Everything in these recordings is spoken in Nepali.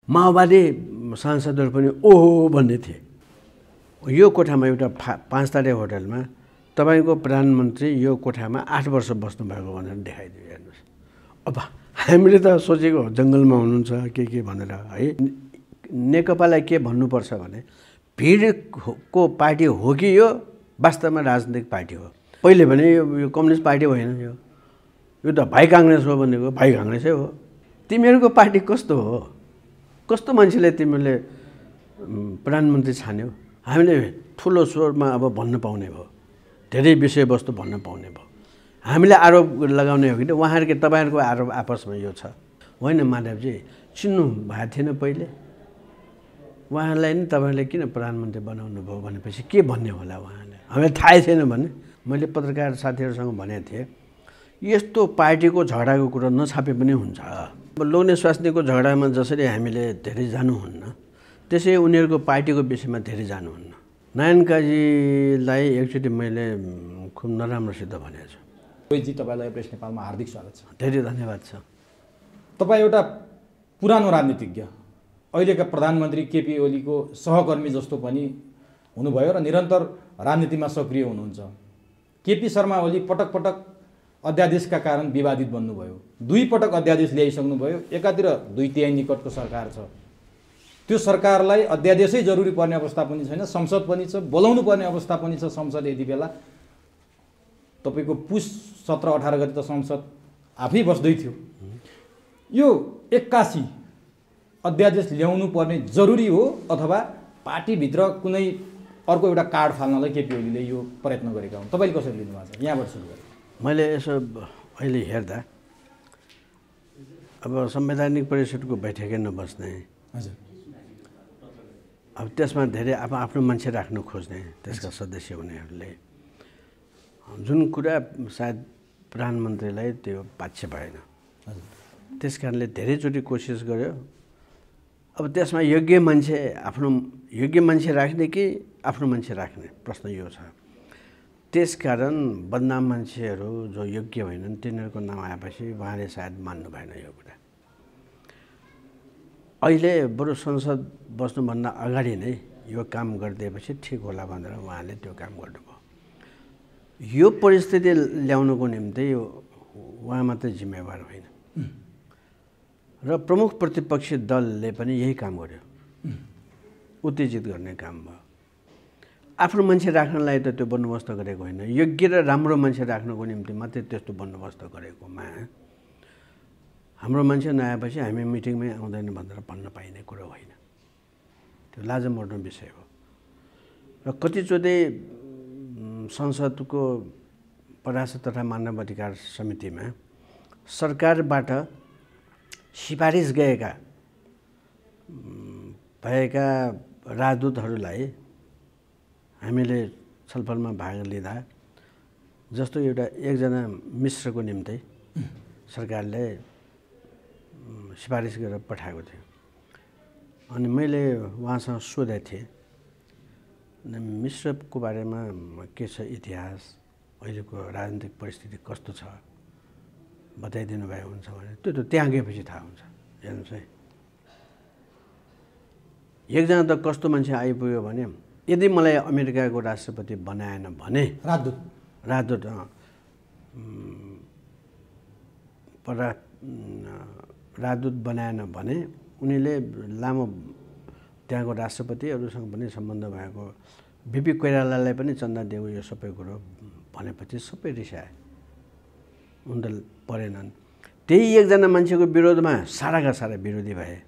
माओवादी सांसदहरू पनि ओहो भन्ने थिए। यो कोठामा एउटा 5 तारे होटलमा तपाईँको प्रधानमन्त्री यो कोठामा 8 वर्ष बस्नुभएको भनेर देखाइदियो। हेर्नुहोस्, अब हामीले त सोचेको जङ्गलमा हुनुहुन्छ के भनेर है। नेकपालाई के भन्नुपर्छ भने भिडको पार्टी हो कि यो वास्तवमा राजनीतिक पार्टी हो। पहिले भने यो कम्युनिस्ट पार्टी होइन, यो त भाइ काङ्ग्रेस हो भनेको, भाइ काङ्ग्रेसै हो। तिमीहरूको पार्टी कस्तो हो? कस्तो मान्छेले तिमीले प्रधानमन्त्री छान्यौ? हामीले ठुलो स्वरमा अब भन्न पाउने भयो, धेरै विषयवस्तु भन्न पाउने भयो। हामीले आरोप लगाउने हो कि उहाँहरूको तपाईँहरूको आरोप आपसमा यो छ होइन। माधवजी चिन्नु भएको थिएन पहिले उहाँलाई नि तपाईँले किन प्रधानमन्त्री बनाउनु भयो भनेपछि के भन्ने होला उहाँले? हामीलाई थाहै थिएन भने मैले पत्रकार साथीहरूसँग भनेको थिएँ यस्तो पार्टीको झगडाको कुरा नछापे पनि हुन्छ। अब लोग्ने स्वास्नीको झगडामा जसरी हामीले धेरै जानुहुन्न त्यसै उनीहरूको पार्टीको विषयमा धेरै जानुहुन्न। नारायण काजीलाई एकचोटि मैले खुब नराम्रोसित भनेको छु। रोहितजी तपाईँलाई प्रेस नेपालमा हार्दिक स्वागत छ। धेरै धन्यवाद छ। तपाईँ एउटा पुरानो राजनीतिज्ञ, अहिलेका प्रधानमन्त्री केपी ओलीको सहकर्मी जस्तो पनि हुनुभयो र निरन्तर राजनीतिमा सक्रिय हुनुहुन्छ। केपी शर्मा ओली पटक पटक अध्यादेशका कारण विवादित बन्नुभयो। 2 पटक अध्यादेश ल्याइसक्नुभयो। एकातिर 2/3 निकटको सरकार छ, त्यो सरकारलाई अध्यादेशै जरुरी पर्ने अवस्था पनि छैन, संसद पनि छ, बोलाउनु पर्ने अवस्था पनि छ संसद। यति बेला तपाईँको पुस 17-18 गते त संसद आफै बस्दै थियो। यो 81 अध्यादेश ल्याउनु पर्ने जरुरी हो अथवा पार्टीभित्र कुनै अर्को एउटा कार्ड फाल्नलाई केपी ओलीले यो प्रयत्न गरेका हुन्? तपाईँले कसरी लिनु भएको छ? यहाँबाट सुरु गरेँ। मैले यसो अहिले हेर्दा अब संवैधानिक परिषदको बैठकै नबस्ने, हजुर, अब त्यसमा धेरै आफ्नो मान्छे राख्नु खोज्ने त्यसका सदस्य हुनेहरूले जुन कुरा सायद प्रधानमन्त्रीलाई त्यो पाच्य भएन, त्यस कारणले धेरैचोटि कोसिस गर्यो। अब त्यसमा योग्य मान्छे राख्ने कि आफ्नो मान्छे राख्ने प्रश्न यो छ। त्यसकारण बदनाम मान्छेहरू जो योग्य होइनन् तिनीहरूको नाम आएपछि उहाँले सायद मान्नु भएन यो कुरा। अहिले बरु संसद बस्नुभन्दा अगाडि नै यो काम गरिदिएपछि ठिक होला भनेर उहाँले त्यो काम गर्नुभयो। यो परिस्थिति ल्याउनुको निम्ति उहाँ मात्रै जिम्मेवार होइन र प्रमुख प्रतिपक्षी दलले पनि यही काम गर्यो, उत्तेजित गर्ने काम भयो। आफ्नो मान्छे राख्नलाई त त्यो बन्दोबस्त गरेको होइन, योग्य र राम्रो मान्छे राख्नको निम्ति मात्रै त्यस्तो बन्दोबस्त गरेकोमा हाम्रो मान्छे नआएपछि हामी मिटिङमै आउँदैन भनेर भन्न पाइने कुरो होइन। त्यो लाजमर्दो विषय हो। र कतिचोटि संसदको परामर्श तथा मानव अधिकार समितिमा सरकारबाट सिफारिस भएका राजदूतहरूलाई हामीले छलफलमा भाग लिँदा जस्तो एकजना मिश्रको निम्ति सरकारले सिफारिस गरेर पठाएको थियो। अनि मैले उहाँसँग सोधेको थिएँ मिश्रको बारेमा के छ इतिहास, अहिलेको राजनीतिक परिस्थिति कस्तो छ बताइदिनु भए हुन्छ भने। त्यो त त्यहाँ गएपछि थाहा हुन्छ। हेर्नुहोस् है, एकजना त कस्तो मान्छे आइपुग्यो भने यदि मलाई अमेरिकाको राष्ट्रपति बनाएन भने राजदूत बनाएन भने उनीले लामो त्यहाँको राष्ट्रपतिहरूसँग पनि सम्बन्ध भएको बिपी कोइरालालाई पनि चन्दा देऊ यो सबै कुरो भनेपछि सबै रिसाए, उनी त परेनन्। त्यही एकजना मान्छेको विरोधमा साराका सारा विरोधी भए।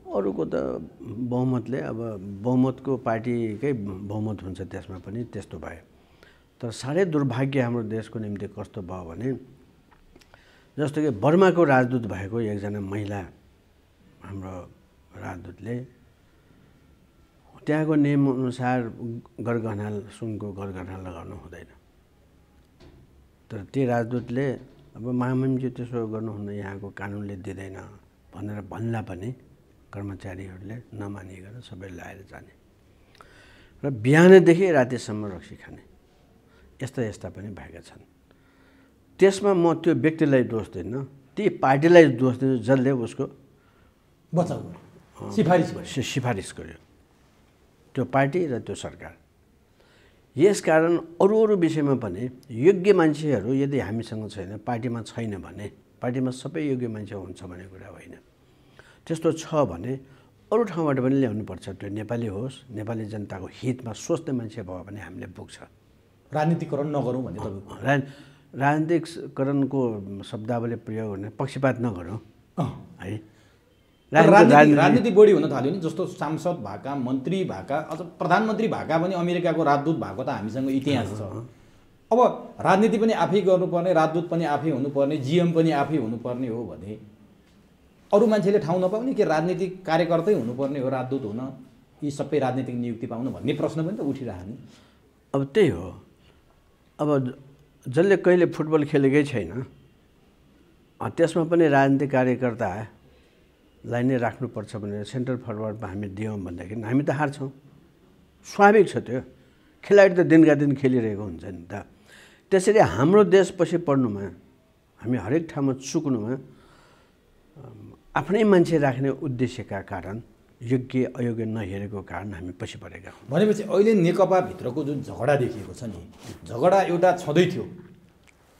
अरूको त बहुमतले अब बहुमतको पार्टीकै बहुमत हुन्छ, त्यसमा पनि त्यस्तो भयो। तर साह्रै दुर्भाग्य हाम्रो देशको निम्ति कस्तो भयो भने जस्तो कि बर्माको राजदूत भएको एकजना महिला हाम्रो राजदूतले त्यहाँको नियमअनुसार गरगहना सुनको गरगहना लगाउनु हुँदैन। तर त्यो राजदूतले अब महामहिमजी त्यसो गर्नुहुन्न, यहाँको कानुनले दिँदैन भनेर भन्दा पनि कर्मचारीहरूले नमानिकन सबै लाएर जाने र बिहानदेखि रातिसम्म रक्सी खाने यस्ता पनि भएका छन्। त्यसमा म त्यो व्यक्तिलाई दोष दिन्न, ती पार्टीलाई दोष दिन्छु जसले उसको बचाउ गर्यो, सिफारिस गर्यो। सिफारिस गर्यो त्यो पार्टी र त्यो सरकार। यसकारण अरू अरू विषयमा पनि योग्य मान्छेहरू यदि हामीसँग छैन, पार्टीमा छैन भने, पार्टीमा सबै योग्य मान्छे हुन्छ भन्ने कुरा होइन। त्यस्तो छ भने अरू ठाउँबाट पनि ल्याउनुपर्छ। त्यो नेपाली होस्, नेपाली जनताको हितमा सोच्ने मान्छे भयो भने हामीले पुग्छ। राजनीतिकरण नगरौँ भन्ने तपाईँको? राजनीतिकरणको शब्दावली प्रयोग गर्ने, पक्षपात नगरौँ है। राजनीति बढी हुन थाल्यो नि, जस्तो सांसद भएका, मन्त्री भएका, अझ प्रधानमन्त्री भएका पनि अमेरिकाको राजदूत भएको त हामीसँग इतिहास छ। अब राजनीति पनि आफै गर्नुपर्ने, राजदूत पनि आफै हुनुपर्ने, जिएम पनि आफै हुनुपर्ने हो भने अरू मान्छेले ठाउँ नपाउने कि राजनीतिक कार्यकर्तै हुनुपर्ने हो राजदूत हुन, यी सबै राजनीतिक नियुक्ति पाउनु भन्ने प्रश्न पनि त उठिरह नि। अब त्यही हो। अब जसले कहिले फुटबल खेलेकै छैन त्यसमा पनि राजनीतिक कार्यकर्तालाई नै राख्नुपर्छ भनेर सेन्ट्रल फरवार्डमा हामी दियौँ भनेदेखि हामी त हार्छौँ। स्वाभाविक छ त्यो। खेलाडी त दिनका दिन खेलिरहेको हुन्छ नि त। त्यसरी हाम्रो देश पछि पर्नुमा, हामी हरेक ठाउँमा चुक्नुमा आफ्नै मान्छे राख्ने उद्देश्यका कारण, योग्य अयोग्य नहेरेको कारण हामी पछि परेका हौँ। भनेपछि अहिले नेकपाभित्रको जुन झगडा देखिएको छ नि, झगडा एउटा छँदै थियो,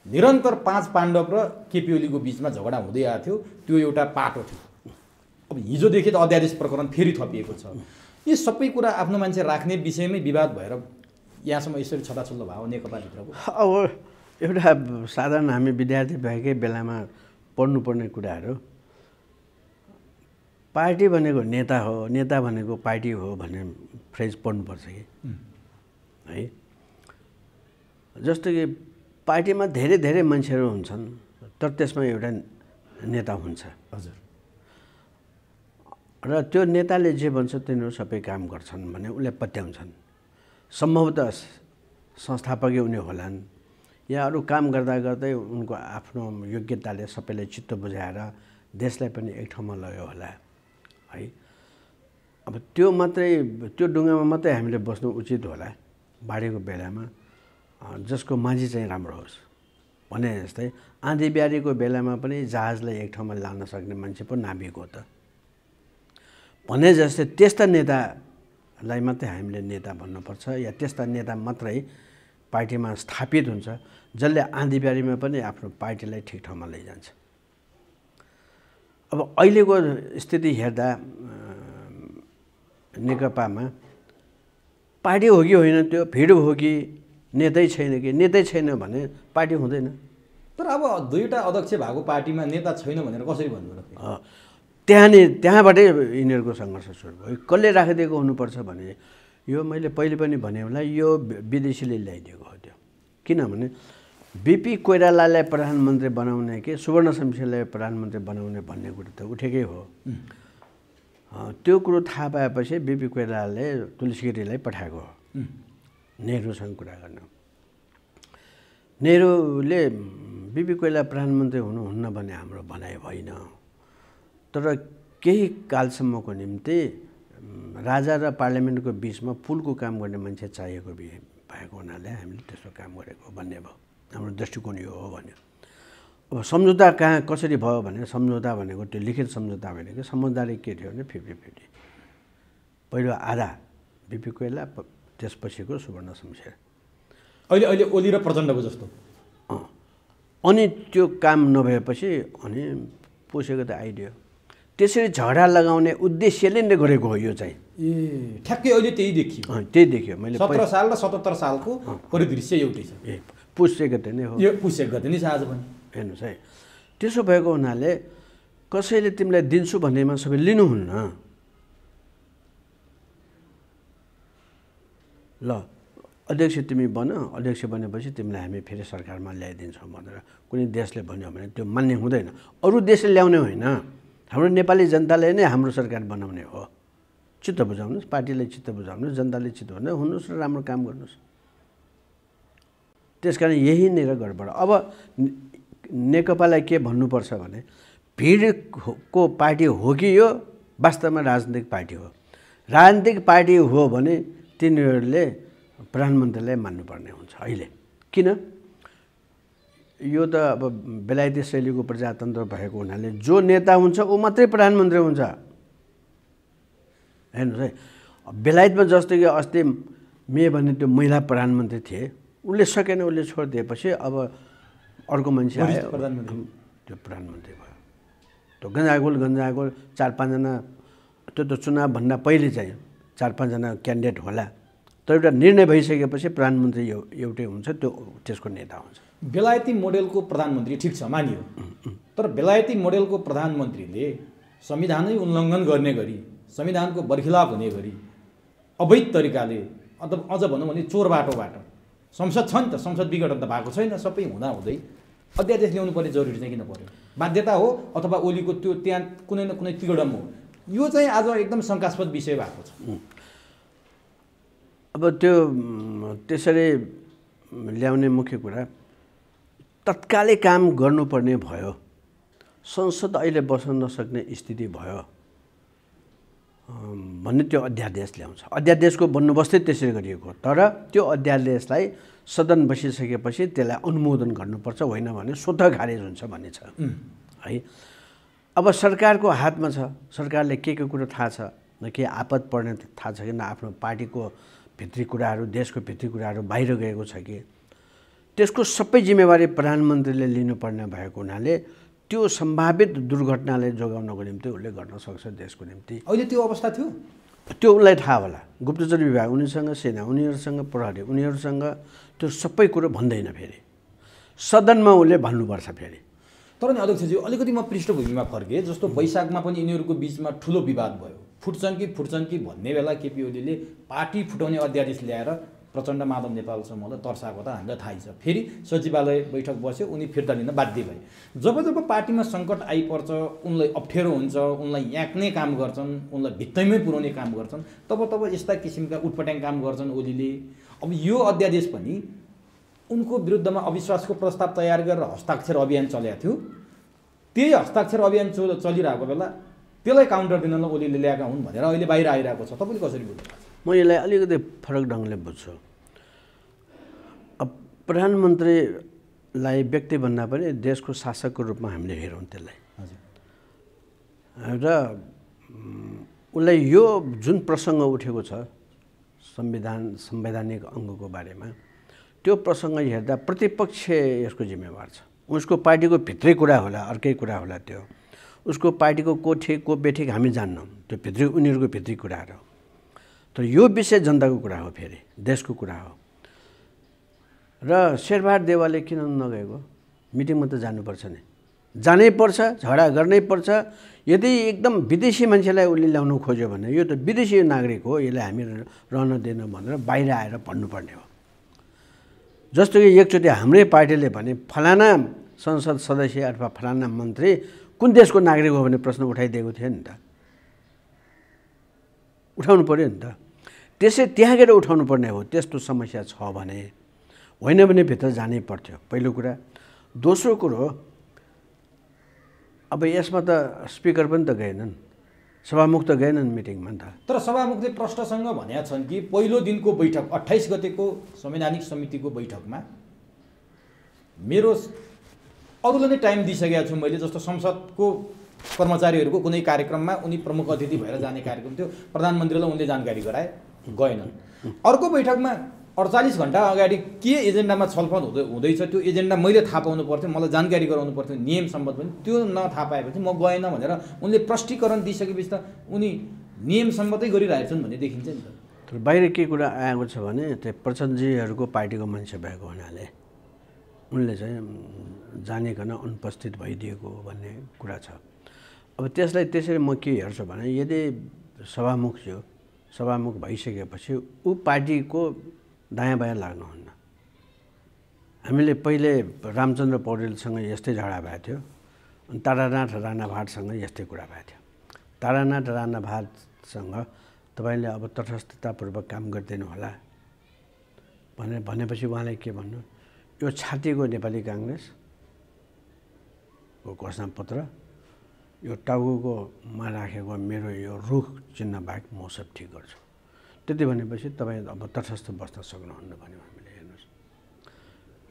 निरन्तर 5 पाण्डव र केपी ओलीको बिचमा झगडा हुँदै आएको थियो, त्यो एउटा पाटो थियो। अब हिजोदेखि त अध्यादेश प्रकरण फेरि थपिएको छ। यी सबै कुरा आफ्नो मान्छे राख्ने विषयमै विवाद भएर यहाँसम्म यसरी छताछुल्लो भयो नेकपाभित्रको। अब एउटा साधारण हामी विद्यार्थी भएकै बेलामा पढ्नुपर्ने कुराहरू, पार्टी भनेको नेता हो, नेता भनेको पार्टी हो भन्ने फ्रेज पढ्नुपर्छ कि है। जस्तो कि पार्टीमा धेरै धेरै मान्छेहरू हुन्छन्, तर त्यसमा एउटा नेता हुन्छ। हजुर। र त्यो नेताले जे भन्छ तिनीहरू सबै काम गर्छन् भने उसले पत्याउँछन्। सम्भवतः संस्थापकै उनी होलान् या अरू काम गर्दा गर्दै उनको आफ्नो योग्यताले सबैलाई चित्त बुझाएर देशलाई पनि एक ठाउँमा लग्यो होला है। अब त्यो मात्रै, त्यो ढुङ्गामा मात्रै हामीले बस्नु उचित होला बाढीको बेलामा, जसको माझी चाहिँ राम्रो होस् भने जस्तै आँधी बिहारीको बेलामा पनि जहाजलाई एक ठाउँमा लान सक्ने मान्छे पो नाभिक हो त भने जस्तै त्यस्ता नेतालाई मात्रै हामीले नेता भन्नुपर्छ, या त्यस्ता नेता मात्रै पार्टीमा स्थापित हुन्छ जसले आँधी बिहारीमा पनि आफ्नो पार्टीलाई ठिक ठाउँमा लैजान्छ। अब अहिलेको स्थिति हेर्दा नेकपामा पार्टी हो कि होइन, त्यो भिड हो कि नेतै छैन कि, नेतै छैन भने पार्टी हुँदैन। तर अब दुईवटा अध्यक्ष भएको पार्टीमा नेता छैन भनेर कसरी भन्नु र? त्यहाँबाटै यिनीहरूको सङ्घर्ष सुरु भयो। कसले राखिदिएको हुनुपर्छ भने, यो मैले पहिले पनि भने होला, यो विदेशीले ल्याइदिएको हो त्यो। किनभने बिपी कोइरालालाई प्रधानमन्त्री बनाउने कि सुवर्ण शमशेरलाई प्रधानमन्त्री बनाउने भन्ने कुरो त उठेकै हो। त्यो कुरो थाहा पाएपछि बिपी कोइरालाले तुलसीगिरीलाई पठाएको हो नेहरूसँग कुरा गर्न। नेहरूले बिपी कोइराला प्रधानमन्त्री हुनुहुन्न भन्ने हाम्रो भनाइ होइन, तर केही कालसम्मको निम्ति राजा र पार्लियामेन्टको बिचमा पुलको काम गर्ने मान्छे चाहिएको भएको हुनाले हामीले त्यस्तो काम गरेको भन्ने भयो। हाम्रो दृष्टिकोण यो हो भन्यो। अब सम्झौता कहाँ कसरी भयो भने, सम्झौता भनेको त्यो लिखित सम्झौता भनेको समझदारी के थियो भने 50-50। पहिलो आधा बिपी कोइराला, त्यसपछिको सुवर्ण शमशेर। अहिले ओली र प्रचण्डको जस्तो। अनि त्यो काम नभएपछि अनि पोसेको त आइडियो। त्यसरी झगडा लगाउने उद्देश्यले नै गरेको हो यो चाहिँ। ए ठ्याक्कै अहिले त्यही देखियो। त्यही देखियो। मैले 17 साल र 77 सालको परिदृश्य एउटै छ। पुष्य गते नै हो यो, पुष्य गते नै छ आज पनि। हेर्नुहोस् है, त्यसो भएको हुनाले कसैले तिमीलाई दिन्छु भन्नेमा सबै लिनुहुन्न। ल अध्यक्ष तिमी बन, अध्यक्ष बनेपछि तिमीलाई हामी फेरि सरकारमा ल्याइदिन्छौँ भनेर कुनै देशले भन्यो भने त्यो मान्ने हुँदैन। अरू देशले ल्याउने होइन, हाम्रो नेपाली जनताले नै हाम्रो सरकार बनाउने हो। चित्त बुझाउनुहोस्, पार्टीलाई चित्त बुझाउनुहोस्, जनताले चित्त बुझाउनुहोस्, हुनुहोस् र राम्रो काम गर्नुहोस्। त्यसकारण यही नै र गडबड। अब नेकपालाई के भन्नुपर्छ भने, भिडको पार्टी हो कि यो वास्तवमा राजनीतिक पार्टी हो? राजनीतिक पार्टी हो भने तिनीहरूले प्रधानमन्त्रीलाई मान्नुपर्ने हुन्छ अहिले। किन? यो त अब बेलायती शैलीको प्रजातन्त्र भएको हुनाले जो नेता हुन्छ ऊ मात्रै प्रधानमन्त्री हुन्छ। हेर्नुहोस् है, बेलायतमा जस्तो कि अस्ति मे भन्ने त्यो महिला प्रधानमन्त्री थिए, उसले सकेन, उसले छोडिदिएपछि अब अर्को मान्छे आयो, त्यो प्रधानमन्त्री भयो। त्यो गन्जागोल 4-5 जना, त्यो त चुनावभन्दा पहिले चाहिँ 4-5 जना क्यान्डिडेट होला, तर एउटा निर्णय भइसकेपछि प्रधानमन्त्री एउटै हुन्छ, त्यो त्यसको नेता हुन्छ। बेलायती मोडेलको प्रधानमन्त्री ठिक छ मानियो, तर बेलायती मोडेलको प्रधानमन्त्रीले संविधानै उल्लङ्घन गर्ने गरी, संविधानको बरखिलाफ हुने गरी, अवैध तरिकाले अथवा अझ भनौँ भने चोर बाटोबाट, संसद छ नि त, संसद विघटन त भएको छैन, सबै हुँदै अध्यादेश ल्याउनु पर्ने जरुरी चाहिँ किन पर्यो? बाध्यता हो अथवा ओलीको त्यो त्यहाँ कुनै न कुनै तिगडम हो? यो चाहिँ आज एकदम शङ्कास्पद विषय भएको छ। अब त्यो त्यसरी ल्याउने मुख्य कुरा तत्कालै काम गर्नुपर्ने भयो, संसद अहिले बस्न नसक्ने स्थिति भयो भन्ने त्यो अध्यादेश ल्याउँछ। अध्यादेशको बन्दोबस्तै त्यसरी गरिएको, तर त्यो अध्यादेशलाई सदन बसिसकेपछि त्यसलाई अनुमोदन गर्नुपर्छ, होइन भने स्वतः खारेज हुन्छ भन्ने छ है। अब सरकारको हातमा छ, सरकारले के कुरो थाहा छ, न के आपद पर्ने थाहा छ कि न आफ्नो पार्टीको भित्री कुराहरू, देशको भित्री कुराहरू बाहिर गएको छ कि, त्यसको सबै जिम्मेवारी प्रधानमन्त्रीले लिनुपर्ने भएको हुनाले त्यो सम्भावित दुर्घटनालाई जोगाउनको निम्ति उसले गर्न सक्छ देशको निम्ति। अहिले त्यो अवस्था थियो, त्यो उसलाई थाहा होला, गुप्तचर विभाग उनीसँग, सेना उनीहरूसँग, प्रहरी उनीहरूसँग, त्यो सबै कुरो भन्दैन। फेरि सदनमा उसले भन्नुपर्छ फेरि। तर नि अध्यक्षजी अलिकति म पृष्ठभूमिमा फर्केँ, जस्तो वैशाखमा पनि यिनीहरूको बिचमा ठुलो विवाद भयो, फुट्छन् कि भन्ने बेला केपी ओलीले पार्टी फुटाउने अध्यादेश ल्याएर प्रचण्ड माधव नेपाल समूहलाई तर्साएको त हामीलाई थाहै छ। फेरि सचिवालय बैठक बस्यो, उनी फिर्ता लिन बाध्य भए। जब पार्टीमा सङ्कट आइपर्छ, उनलाई अप्ठ्यारो हुन्छ, उनलाई याक्ने काम गर्छन्, उनलाई भित्तैमै पुर्याउने काम गर्छन्, तब यस्ता किसिमका उटपट्याङ काम गर्छन् ओलीले। अब यो अध्यादेश पनि उनको विरुद्धमा अविश्वासको प्रस्ताव तयार गरेर हस्ताक्षर अभियान चलेको थियो। त्यही हस्ताक्षर अभियान चलिरहेको बेला त्यसलाई काउन्टर दिनलाई ओलीले ल्याएका हुन् भनेर अहिले बाहिर आइरहेको छ। तपाईँले कसरी बुझ्नुहुन्छ? म यसलाई अलिकति फरक ढङ्गले बुझ्छु। अब प्रधानमन्त्रीलाई व्यक्तिभन्दा पनि देशको शासकको रूपमा हामीले हेरौँ त्यसलाई। र उसलाई यो जुन प्रसङ्ग उठेको छ संवैधानिक अङ्गको बारेमा, त्यो प्रसङ्ग हेर्दा प्रतिपक्ष यसको जिम्मेवार छ। उसको पार्टीको भित्रै कुरा होला, अर्कै कुरा होला, त्यो उसको पार्टीको को ठिक को बेठिक हामी जान्नौँ, त्यो भित्री उनीहरूको भित्री कुराहरू। तर यो विषय जनताको कुरा हो, फेरि देशको कुरा हो। र शेरबहादुर देवालले किन नगएको? मिटिङमा त जानुपर्छ नि, जानै पर्छ, झगडा गर्नै पर्छ। यदि एकदम विदेशी मान्छेलाई उसले ल्याउनु खोज्यो भने यो त विदेशी नागरिक हो, यसलाई हामी रहन दिएन भनेर बाहिर आएर भन्नुपर्ने हो। जस्तो कि एकचोटि हाम्रै पार्टीले भने फलाना संसद सदस्य अथवा फलाना मन्त्री कुन देशको नागरिक हो भन्ने प्रश्न उठाइदिएको थियो नि त, उठाउनु पर्यो नि त। त्यहाँ गएर उठाउनु पर्ने हो। त्यस्तो समस्या छ भने, होइन भने भित्र जानै पर्थ्यो, पहिलो कुरा। दोस्रो कुरो, अब यसमा त स्पिकर पनि त गएनन्, सभामुख त गएनन् मिटिङमा त। तर सभामुखले प्रश्नसँग भनेका छन् कि पहिलो दिनको बैठक 28 गतेको संवैधानिक समितिको बैठकमा मेरो अरूलाई नै टाइम दिइसकेको छु मैले, जस्तो संसदको कर्मचारीहरूको कुनै कार्यक्रममा उनी प्रमुख अतिथि भएर जाने कार्यक्रम थियो, प्रधानमन्त्रीलाई उनले जानकारी गराए, गएनन्। अर्को बैठकमा 48 घण्टा अगाडि के एजेन्डामा छलफल हुँदैछ त्यो एजेन्डा मैले थाहा पाउनु पर्थ्यो, मलाई जानकारी गराउनु पर्थ्यो नियम सम्बद्ध पनि, त्यो नथाहा पाएपछि म गएन भनेर उनले प्रष्टीकरण दिइसकेपछि त उनी नियम सम्बद्धै गरिरहेछन् भन्ने देखिन्छ नि त। तर बाहिर के कुरा आएको छ भने त्यो प्रचण्डजीहरूको पार्टीको मान्छे भएको हुनाले उनले चाहिँ जानेकन अनुपस्थित भइदिएको भन्ने कुरा छ। अब त्यसलाई त्यसरी म के हेर्छु भने, यदि सभामुख भइसकेपछि ऊ पार्टीको दायाँ बायाँ लाग्नुहुन्न। हामीले पहिले रामचन्द्र पौडेलसँग यस्तै झगडा भएको थियो, अनि तारानाथ राणाभाटसँग यस्तै कुरा भएको थियो। तारानाथ राणाभाटसँग तपाईँले अब तटस्थतापूर्वक काम गर्दैन होला भनेपछि उहाँले के भन्नु, यो छातीको नेपाली काङ्ग्रेसको घोषणापत्र, यो टाउकोमा राखेको मेरो यो रुख चिन्ह बाहेक म सब ठिक गर्छु, त्यति भनेपछि तपाईँ अब तटस्थ बस्न सक्नुहुन्न भन्यो हामीले। हेर्नुहोस्,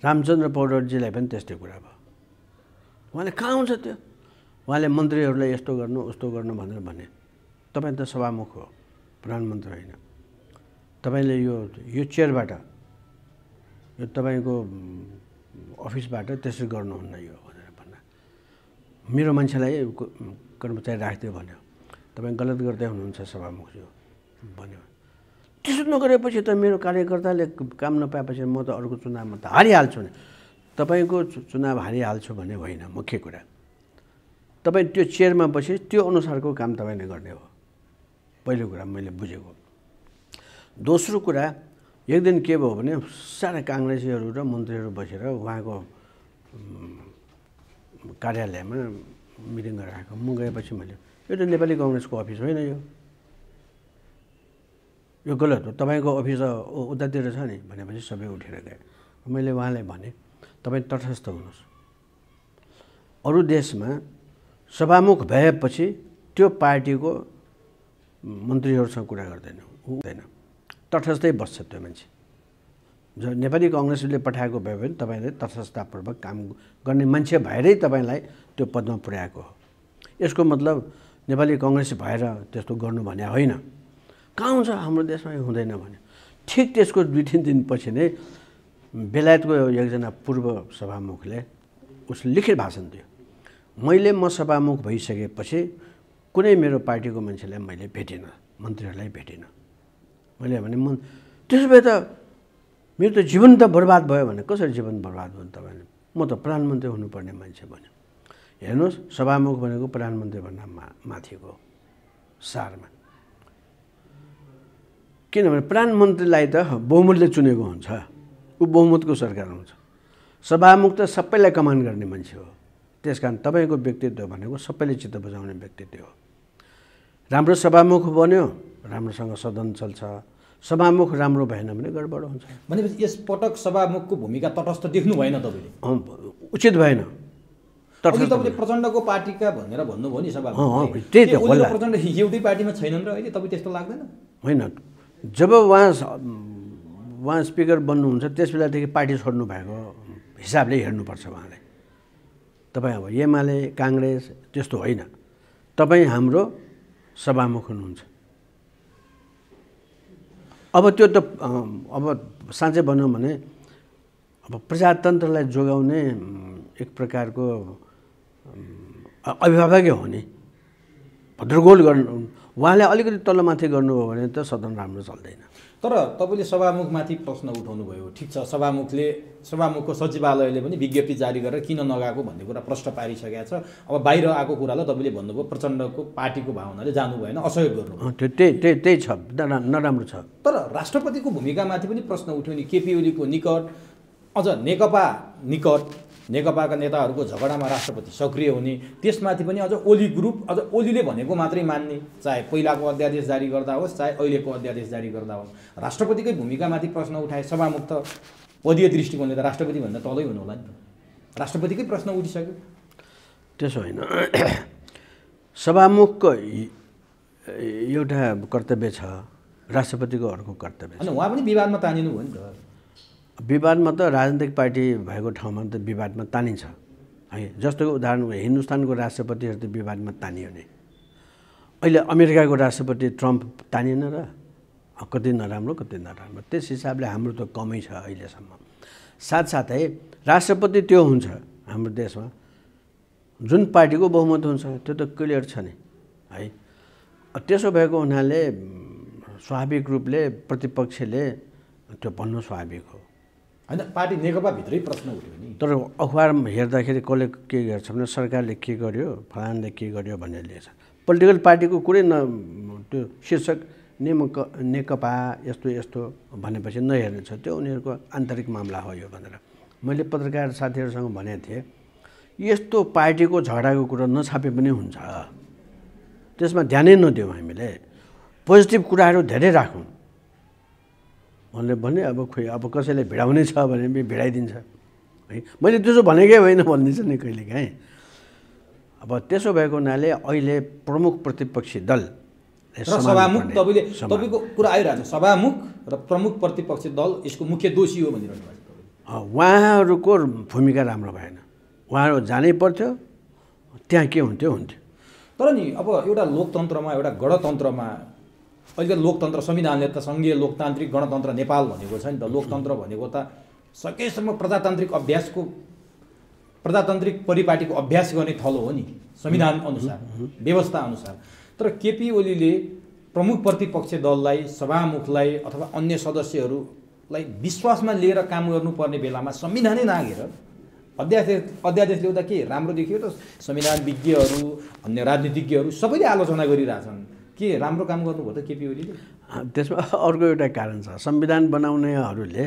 रामचन्द्र पौडेलजीलाई पनि त्यस्तै कुरा भयो। उहाँले कहाँ हुन्छ त्यो, उहाँले मन्त्रीहरूलाई यस्तो गर्नु उस्तो गर्नु भनेर भने। तपाईँ त सभामुख हो, प्रधानमन्त्री होइन। तपाईँले यो चेयरबाट यो तपाईँको अफिसबाट त्यसरी गर्नुहुन्न यो भनेर भन्दा मेरो मान्छेलाई कर्मचारी राखिदियो भन्यो। तपाईँ गलत गर्दै हुनुहुन्छ सभामुखज्यू भन्यो। त्यसो नगरेपछि त मेरो कार्यकर्ताले काम नपाएपछि म त अर्को चुनावमा त हारिहाल्छु नि। तपाईँको चुनाव हारिहाल्छु भन्ने होइन मुख्य कुरा। तपाईँ त्यो चेयरमा बसे त्यो अनुसारको काम तपाईँले गर्ने हो, पहिलो कुरा मैले बुझेको। दोस्रो कुरा, एक दिन के भयो भने सारा काङ्ग्रेसीहरू र मन्त्रीहरू बसेर उहाँको कार्यालयमा मिटिङ गराएको। म गएपछि मैले यो त नेपाली कङ्ग्रेसको अफिस होइन, यो गलत हो, तपाईँको अफिस उतातिर छ नि भनेपछि सबै उठेर गए। मैले उहाँलाई भने तपाईँ तटस्थ हुनुहोस्। अरू देशमा सभामुख भएपछि त्यो पार्टीको मन्त्रीहरूसँग कुरा गर्दैन, हुँदैन, तटस्थै बस्छ त्यो मान्छे। जो नेपाली कङ्ग्रेसले पठाएको भए पनि तपाईँले तटस्थतापूर्वक काम गर्ने मान्छे भएरै तपाईँलाई त्यो पदमा पुर्याएको हो। यसको मतलब नेपाली कङ्ग्रेस भएर त्यस्तो गर्नु भने होइन। कहाँ हुन्छ हाम्रो देशमा यो हुँदैन भन्यो। ठिक त्यसको 2-3 दिनपछि नै बेलायतको एकजना पूर्व सभामुखले उसले लिखित भाषण दियो। म सभामुख भइसकेपछि कुनै मेरो पार्टीको मान्छेलाई मैले भेटिनँ, मन्त्रीहरूलाई भेटिनँ। मैले भने त्यसो भए त मेरो त जीवन त बर्बाद भयो भने कसरी जीवन बर्बाद भयो तपाईँले? म त प्रधानमन्त्री हुनुपर्ने मान्छे भन्यो। हेर्नुहोस्, सभामुख भनेको प्रधानमन्त्री भन्दा माथिको सारमा। किनभने प्रधानमन्त्रीलाई त बहुमतले चुनेको हुन्छ, ऊ बहुमतको सरकार हुन्छ। सभामुख त सबैलाई कमान्ड गर्ने मान्छे हो। त्यसकारण तपाईँको व्यक्तित्व भनेको सबैले चित्त बुझाउने व्यक्तित्व हो। राम्रो सभामुख बन्यो, राम्रोसँग सदन चल्छ। सभामुख राम्रो भएन भने गडबड हुन्छ। भनेपछि यसपटक सभामुखको भूमिका तटस्थ देख्नु भएन तपाईँले? उचित भएन। तपाईँले प्रचण्डको पार्टीका भनेर भन्नुभयो नि सभामुख, त्यही त होला। प्रचण्ड एउटै पार्टीमा छैनन् र अहिले तपाईँ त्यस्तो लाग्दैन? होइन, जब उहाँ स्पिकर बन्नुहुन्छ त्यस बेलादेखि पार्टी छोड्नु भएको हिसाबले हेर्नुपर्छ उहाँलाई। तपाईँ अब एमाले काङ्ग्रेस त्यस्तो होइन, तपाईँ हाम्रो सभामुख हुनुहुन्छ। अब त्यो त अब साँच्चै भनौँ भने अब प्रजातन्त्रलाई जोगाउने एक प्रकारको अभिभावकै हो नि। भद्रगोल गर्नु उहाँले अलिकति तल्लोमाथि गर्नुभयो भने त सदन राम्रो चल्दैन। तर तपाईँले सभामुखमाथि प्रश्न उठाउनु भयो, ठिक छ, सभामुखको सचिवालयले पनि विज्ञप्ति जारी गरेर किन नगएको भन्ने कुरा प्रश्न पारिसकेको छ। अब बाहिर आएको कुरालाई तपाईँले भन्नुभयो प्रचण्डको पार्टीको भावनाले जानु भएन, असहयोग गर्नु। त्यही छ, नराम्रो छ। तर राष्ट्रपतिको भूमिकामाथि पनि प्रश्न उठ्यो नि। केपी ओलीको निकट, अझ नेकपाका नेताहरूको झगडामा राष्ट्रपति सक्रिय हुने, त्यसमाथि पनि अझ ओली ग्रुप, अझ ओलीले भनेको मात्रै मान्ने, चाहे पहिलाको अध्यादेश जारी गर्दा होस् चाहे अहिलेको अध्यादेश जारी गर्दा होस्। राष्ट्रपतिकै भूमिकामाथि प्रश्न उठाए। सभामुख त पदीय दृष्टिकोणले त राष्ट्रपतिभन्दा तलै हुनु होला नि त। राष्ट्रपतिकै प्रश्न उठिसक्यो। त्यसो होइन, सभामुखको एउटा कर्तव्य छ, राष्ट्रपतिको अर्को कर्तव्य छ। अनि उहाँ पनि विवादमा तानिनु भयो नि त। विवादमा त राजनीतिक पार्टी भएको ठाउँमा त विवादमा तानिन्छ है। जस्तो उदाहरण हिन्दुस्तानको राष्ट्रपतिहरू त विवादमा तानियो नि। अहिले अमेरिकाको राष्ट्रपति ट्रम्प तानिएन र? कति नराम्रो कति नराम्रो। त्यस हिसाबले हाम्रो त कमै छ अहिलेसम्म। साथसाथै राष्ट्रपति त्यो हुन्छ हाम्रो देशमा जुन पार्टीको बहुमत हुन्छ, त्यो त क्लियर छ नि है। त्यसो भएको हुनाले स्वाभाविक रूपले प्रतिपक्षले त्यो भन्नु स्वाभाविक हो। होइन, पार्टी नेकपाभित्रै प्रश्न उठ्यो नि। तर अखबारमा हेर्दाखेरि कसले के गर्छ भने सरकारले के गर्यो, फलानले के गर्यो भन्ने लेख्छ। पोलिटिकल पार्टीको कुरै त्यो शीर्षक नेकपा यस्तो यस्तो भनेपछि नहेर्ने छ, त्यो उनीहरूको आन्तरिक मामला हो यो भनेर मैले पत्रकार साथीहरूसँग भनेको थिएँ। यस्तो पार्टीको झगडाको कुरा नछापे पनि हुन्छ, त्यसमा ध्यानै नदिउँ हामीले, पोजिटिभ कुराहरू धेरै राखौँ भने अब अब कसैले भिडाउने छ भने पनि भिडाइदिन्छ है। मैले त्यसो भनेकै होइन भनिदिन्छ नि कहिलेकाहीँ। अब त्यसो भएको हुनाले अहिले प्रमुख प्रतिपक्षी दल सभामुख, तपाईँको कुरा आइरहेको छ, सभामुख र प्रमुख प्रतिपक्षी दल यसको मुख्य दोषी हो भनिरहनु भएको छ। उहाँहरूको भूमिका राम्रो भएन। उहाँहरू जानै पर्थ्यो, त्यहाँ के हुन्थ्यो। तर नि अब एउटा लोकतन्त्रमा, एउटा गणतन्त्रमा अहिले लोकतन्त्र संविधानले त सङ्घीय लोकतान्त्रिक गणतन्त्र नेपाल भनेको छ नि त। लोकतन्त्र भनेको त सकेसम्म प्रजातान्त्रिक परिपाटीको अभ्यास गर्ने थलो हो नि संविधान अनुसार, व्यवस्था अनुसार। तर केपी ओलीले प्रमुख प्रतिपक्ष दललाई, सभामुखलाई अथवा अन्य सदस्यहरूलाई विश्वासमा लिएर काम गर्नुपर्ने बेलामा संविधानै नागेर अध्यादेश ल्याउँदा के राम्रो देखियो त? संविधान विज्ञहरू, अन्य राजनीतिज्ञहरू सबैले आलोचना गरिरहेछन्। के राम्रो काम गर्नुभयो त केपी ओलीले? त्यसमा अर्को एउटा कारण छ। संविधान बनाउनेहरूले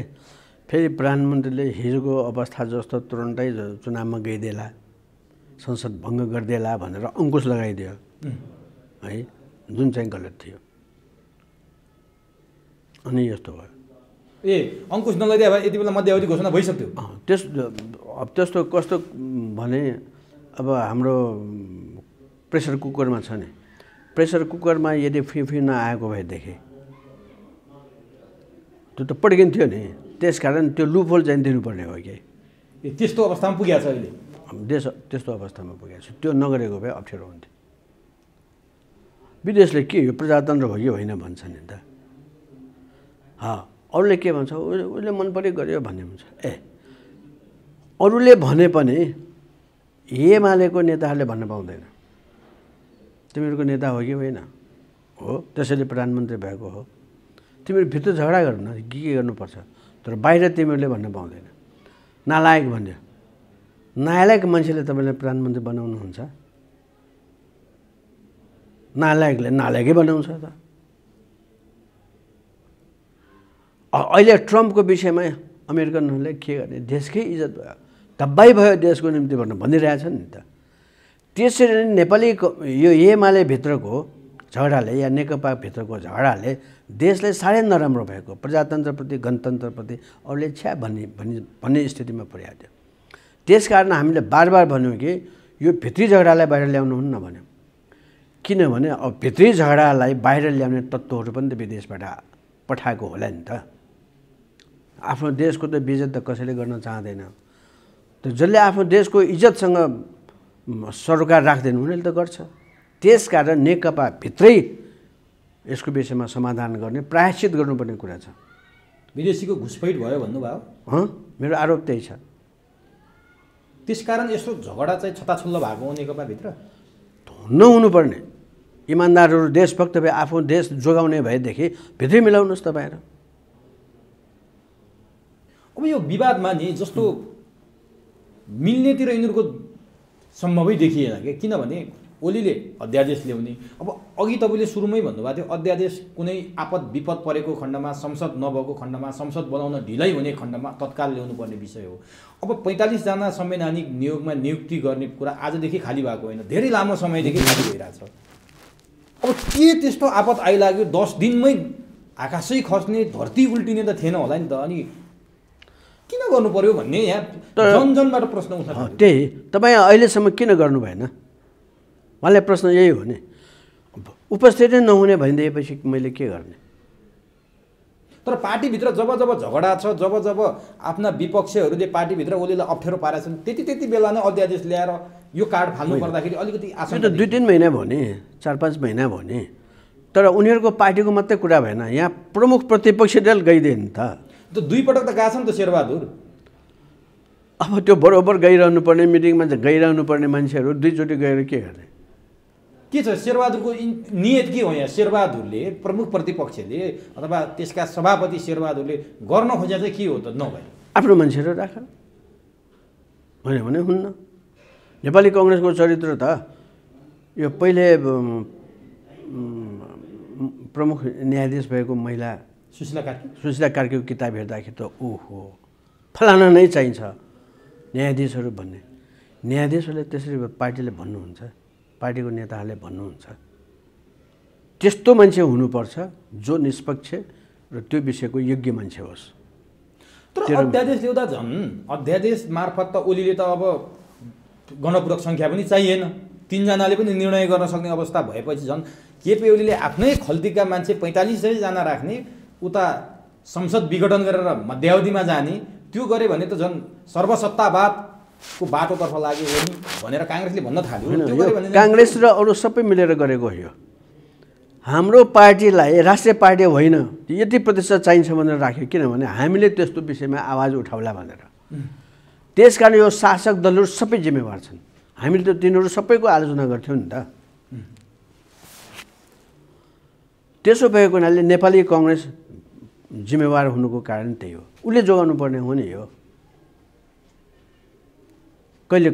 फेरि प्रधानमन्त्रीले हिजोको अवस्था जस्तो तुरन्तै चुनावमा गइदेला, संसद भङ्ग गरिदेला भनेर अङ्कुश लगाइदियो है, जुन चाहिँ गलत थियो। अनि यस्तो भयो। अङ्कुश नलगाइदिए भए यति बेला मध्यावधि घोषणा भइसक्थ्यो। त्यस्तो कस्तो भने अब हाम्रो प्रेसर कुकरमा छ नि, प्रेसर कुकरमा यदि फिफी नआएको भएदेखि त्यो त पड्किन्थ्यो नि। त्यसकारण त्यो लुपहोल चाहिँ दिनुपर्ने हो कि। त्यस्तो अवस्थामा पुगेको छ अहिले देश, त्यस्तो अवस्थामा पुगेको छ। त्यो नगरेको भए अप्ठ्यारो हुन्थ्यो। विदेशले के यो प्रजातन्त्र हो कि होइन भन्छ नि त। अरूले के भन्छ, उसले मन पऱ्यो गर्यो भन्ने हुन्छ। अरूले भने पनि एमालेको नेताहरूले भन्न पाउँदैन तिमीहरूको नेता हो कि होइन हो, त्यसैले प्रधानमन्त्री भएको हो। तिमीहरू भित्र झगडा गर्नु न, के गर्नुपर्छ, तर बाहिर तिमीहरूले भन्न पाउँदैन। नालायक भन्यो, नालायक मान्छेले तपाईँले प्रधानमन्त्री बनाउनुहुन्छ? नालायकले नालायकै बनाउँछ त। अहिले ट्रम्पको विषयमा अमेरिकनहरूले के गर्ने, देशकै इज्जत भयो, धब्बाइ भयो देशको निम्ति भनिरहेछन् नि त। त्यसरी नेपाली यो एमाले भित्रको झगडाले या नेकपा भित्रको झगडाले देशलाई साह्रै नराम्रो भएको, प्रजातन्त्रप्रति गणतन्त्रप्रति अरूले छ्या भन्ने स्थितिमा पुर्याएको थियो। त्यसकारण हामीले बार बार भन्यौँ कि यो भित्री झगडालाई बाहिर ल्याउनु हुन्न भन्यौँ। किनभने अब भित्री झगडालाई बाहिर ल्याउने तत्त्वहरू पनि त विदेशबाट पठाएको होला नि त। आफ्नो देशको त बेइज्जत त कसैले गर्न चाहँदैन। त जसले आफ्नो देशको इज्जतसँग सरोकार राख्दैन उनीहरूले त गर्छ। त्यसकारण नेकपा भित्रै यसको विषयमा समाधान गर्ने, प्रायश्चित गर्नुपर्ने कुरा छ। विदेशीको घुसपैठ भयो भन्नुभयो? मेरो आरोप त्यही छ। त्यसकारण यस्तो झगडा चाहिँ छताछुल्लो भएको हो नेकपाभित्र? नहुनुपर्ने। इमान्दारहरू देशभक्त भए आफ्नो देश जोगाउने भएदेखि भित्रै मिलाउनुहोस् तपाईँहरू। अब यो विवादमा नि जस्तो मिल्नेतिर यिनीहरूको सम्भवै देखिएन कि, किनभने ओलीले अध्यादेश ल्याउने, अब अघि तपाईँले सुरुमै भन्नुभएको थियो अध्यादेश कुनै आपद विपद परेको खण्डमा, संसद नभएको खण्डमा, संसद बनाउन ढिलाइ हुने खण्डमा तत्काल ल्याउनु पर्ने विषय हो। अब 45 जना संवैधानिक नियोगमा नियुक्ति गर्ने कुरा आजदेखि खाली भएको होइन, धेरै लामो समयदेखि खाली भइरहेछ। अब के त्यस्तो आपद आइलाग्यो 10 दिनमै आकाशै खस्ने, धरती उल्टिने त थिएन होला नि त। अनि किन गर्नु पर्यो भन्ने यहाँ जनजनबाट प्रश्न उठ्छ। त्यही तपाईँ अहिलेसम्म किन गर्नु भएन, उहाँले प्रश्न यही हो नि। उपस्थिति नहुने भनिदिएपछि मैले के गर्ने? तर पार्टीभित्र जब जब झगडा छ, जब जब आफ्ना विपक्षीहरूले पार्टीभित्र ओलीलाई अप्ठ्यारो पारेछन्, त्यति बेला नै अध्यादेश ल्याएर यो कार्ड फाल्नु पर्दाखेरि अलिकति आशंका। 2-3 महिना भयो नि, 4-5 महिना भयो नि। तर उनीहरूको पार्टीको मात्रै कुरा भएन, यहाँ प्रमुख प्रतिपक्षी दल गइदिए नि त। 2 पटक त गएछन् त शेरबहादुर। अब त्यो बरोबर गइरहनु पर्ने, मिटिङमा गइरहनु पर्ने मान्छेहरू 2 चोटि गएर के गर्ने? के छ शेरबहादुरको नियत के हो यहाँ? शेरबहादुरले, प्रमुख प्रतिपक्षले अथवा त्यसका सभापति शेरबहादुरले गर्न खोजे चाहिँ के हो त? नभए आफ्नो मान्छेहरू राख भन्यो भने हुन्न। नेपाली कङ्ग्रेसको चरित्र त यो पहिले प्रमुख न्यायाधीश भएको महिला सुशीला कार्कीको किताब हेर्दाखेरि त ओहो फलाना नै चाहिन्छ न्यायाधीशहरू भन्ने। न्यायाधीशहरूले त्यसरी पार्टीले भन्नुहुन्छ, पार्टीको नेताहरूले भन्नुहुन्छ त्यस्तो मान्छे हुनुपर्छ जो निष्पक्ष र त्यो विषयको योग्य मान्छे होस्। तर अध्यादेश ल्याउँदा झन् अध्यादेश मार्फत त ओलीले त अब गणपूरक सङ्ख्या पनि चाहिएन, 3 जनाले पनि निर्णय गर्न सक्ने अवस्था भएपछि झन् केपी ओलीले आफ्नै खल्तीका मान्छे 45 जना राख्ने, उता संसद विघटन गरेर मध्यावधिमा जाने, त्यो गरे भने त झन् सर्वसत्तावादको बाटोतर्फ लाग्यो भनेर काङ्ग्रेसले भन्न थाल्यो। काङ्ग्रेस र अरू सबै मिलेर गरेको हो। हाम्रो पार्टीलाई राष्ट्रिय पार्टी होइन यति प्रतिशत चाहिन्छ भनेर राख्यो किनभने हामीले त्यस्तो विषयमा आवाज उठाउला भनेर त्यसकारण यो शासक दलहरू सबै जिम्मेवार छन् हामीले त तिनीहरू सबैको आलोचना गर्थ्यौँ नि त त्यसो भएको हुनाले नेपाली कांग्रेस जिम्मेवार हुनुको कारण त्यही हो उसले जोगाउनु पर्ने हो नि यो कहिले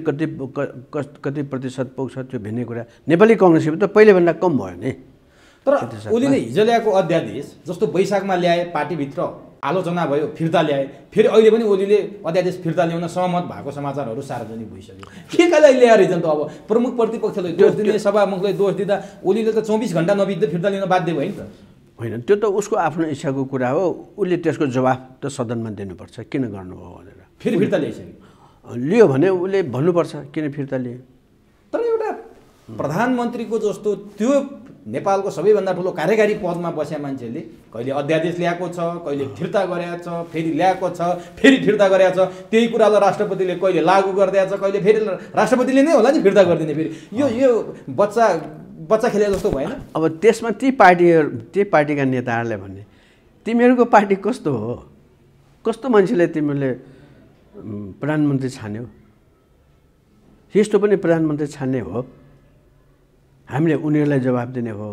कति प्रतिशत पुग्छ त्यो भिन्नै कुरा नेपाली कांग्रेसले त पहिलेभन्दा कम भयो नि तर ओलीले हिजो ल्याएको अध्यादेश जस्तो वैशाखमा ल्याए पार्टीभित्र आलोचना भयो फिर्ता ल्याए फेरि अहिले पनि ओलीले अध्यादेश फिर्ता ल्याउन सहमत भएको समाचारहरू सार्वजनिक भइसक्यो के कालाई ल्याएर रहेछन् त अब प्रमुख प्रतिपक्षले दोष दिने सभामुखले दोष दिँदा ओलीले त 24 घण्टा नबित्दै फिर्ता लिन बाध्य भयो नि त होइन त्यो त उसको आफ्नो इच्छाको कुरा हो उसले त्यसको जवाफ त सदनमा दिनुपर्छ किन गर्नुभयो भनेर फेरि फिर्ता ल्याइसक्यो लियो भने उसले भन्नुपर्छ किन फिर्ता लिए तर एउटा प्रधानमन्त्रीको जस्तो त्यो नेपालको सबैभन्दा ठुलो कार्यकारी पदमा बसेका मान्छेले कहिले अध्यादेश ल्याएको छ कहिले फिर्ता गरेको छ फेरि ल्याएको छ फेरि फिर्ता गरेको छ त्यही कुरालाई राष्ट्रपतिले कहिले लागू गरिदिएको छ कहिले फेरि राष्ट्रपतिले नै होला नि फिर्ता गरिदिने फेरि यो बच्चा खेले जस्तो भएन अब त्यसमा ती पार्टीका नेताहरूले भन्ने तिमीहरूको पार्टी कस्तो हो कस्तो मान्छेले तिमीले प्रधानमन्त्री छान्यौ यस्तो पनि प्रधानमन्त्री छान्ने हो हामीले उनीहरूलाई जवाफ दिने हो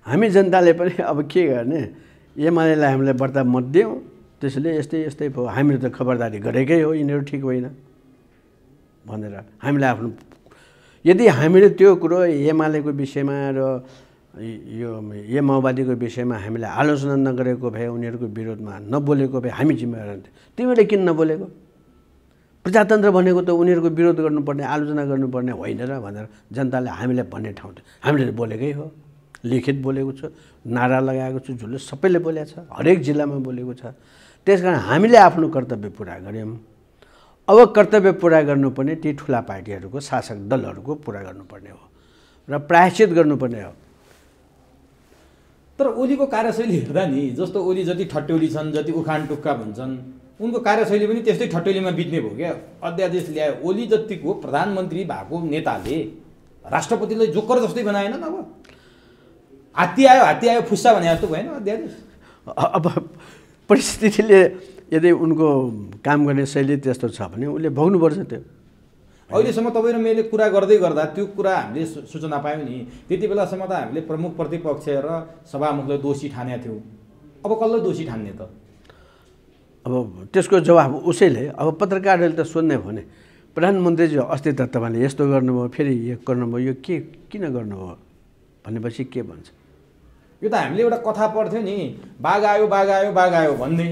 हामी जनताले पनि अब के गर्ने एमालेलाई हामीले बढ्ता मत दियौँ त्यसैले यस्तै भयो हामीले त खबरदारी गरेकै हो यिनीहरू ठिक होइन भनेर हामीले आफ्नो यदि हामीले त्यो कुरो एमालेको विषयमा र यो माओवादीको विषयमा हामीले आलोचना नगरेको भए उनीहरूको विरोधमा नबोलेको भए हामी जिम्मेवार हुन्थ्यौँ तिमीले किन नबोलेको प्रजातन्त्र भनेको त उनीहरूको विरोध गर्नुपर्ने आलोचना गर्नुपर्ने होइन र भनेर जनताले हामीले भन्ने ठाउँ हामीले बोलेकै हो लिखित बोलेको छु नारा लगाएको छु जसले सबैले बोलेको छ हरेक जिल्लामा बोलेको छ त्यसकारण हामीले आफ्नो कर्तव्य पुरा गर्यौँ अब कर्तव्य पुरा गर्नुपर्ने ती ठुला पार्टीहरूको शासक दलहरूको पुरा गर्नुपर्ने हो र प्रायश्चित गर्नुपर्ने हो तर ओलीको कार्यशैली हेर्दा नि जस्तो ओली जति ठट्यौली छन् जति उखान टुक्का भन्छन् उनको कार्यशैली पनि त्यस्तै ठट्यौलीमा बित्ने भयो क्या अध्यादेश ल्यायो ओली जतिको प्रधानमन्त्री भएको नेताले राष्ट्रपतिलाई जोकर जस्तै बनाएन अब हात्ती आयो फुस्सा भने जस्तो भएन अध्यादेश अब परिस्थितिले यदि उनको काम गर्ने शैली त्यस्तो छ भने उसले भोग्नुपर्छ त्यो अहिलेसम्म तपाईँ र मैले कुरा गर्दै गर्दा त्यो कुरा हामीले सूचना पायौँ नि त्यति बेलासम्म त हामीले प्रमुख प्रतिपक्ष र सभामुखलाई दोषी ठानेका थियौँ अब कसलाई दोषी ठान्ने त अब त्यसको जवाब उसैले अब पत्रकारहरूले त सोध्ने भने प्रधानमन्त्रीजी अस्ति त तपाईँले यस्तो गर्नुभयो फेरि यो गर्नुभयो यो के किन गर्नुभयो भनेपछि के भन्छ यो त हामीले एउटा कथा पढ्थ्यौँ नि बाघ आयो भन्ने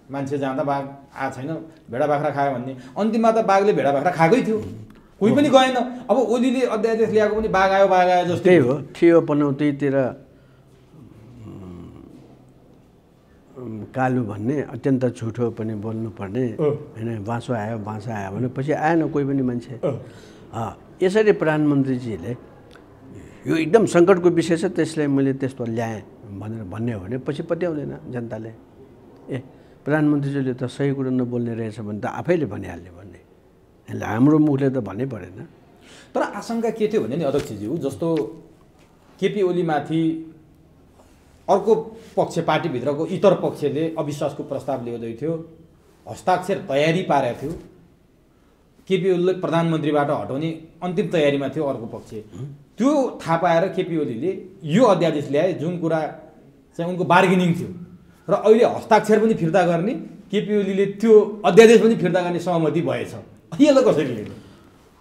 मान्छे जाँदा बाघ आएको छैन भेडा बाख्रा खायो भन्ने अन्तिममा त बाघले भेडा बाख्रा खाएकै थियो कोही पनि गएन अब ओलीले अध्यादेश ल्याएको पनि बाघ आयो जस्तै हो थियो पनौतीतिर कालु भन्ने अत्यन्त झुठो पनि बोल्नुपर्ने होइन बाँसो आयो भनेपछि आएन कोही पनि मान्छे यसरी प्रधानमन्त्रीजीले यो एकदम सङ्कटको विषय छ त्यसलाई मैले त्यस्तो ल्याएँ भनेर भन्ने हो भने पछि पत्याउँदैन जनताले प्रधानमन्त्रीजीले त सही कुरो नबोल्ने रहेछ भने त आफैले भनिहाल्ने भन्ने हाम्रो मुखले त भन्नै परेन तर आशंका के थियो भने नि अध्यक्षज्यू जस्तो केपी ओलीमाथि अर्को पक्ष पार्टीभित्रको इतर पक्षले अविश्वासको प्रस्ताव ल्याउँदै थियो हस्ताक्षर तयारी पारेको थियो केपी ओलीले प्रधानमन्त्रीबाट हटाउने अन्तिम तयारीमा थियो अर्को पक्ष त्यो थाहा पाएर केपी ओलीले यो अध्यादेश ल्याए जुन कुरा चाहिँ उनको बार्गेनिङ थियो र अहिले हस्ताक्षर पनि फिर्ता गर्ने केपी ओलीले त्यो अध्यादेश पनि फिर्ता गर्ने सहमति भएछ यसलाई कसरी लिनु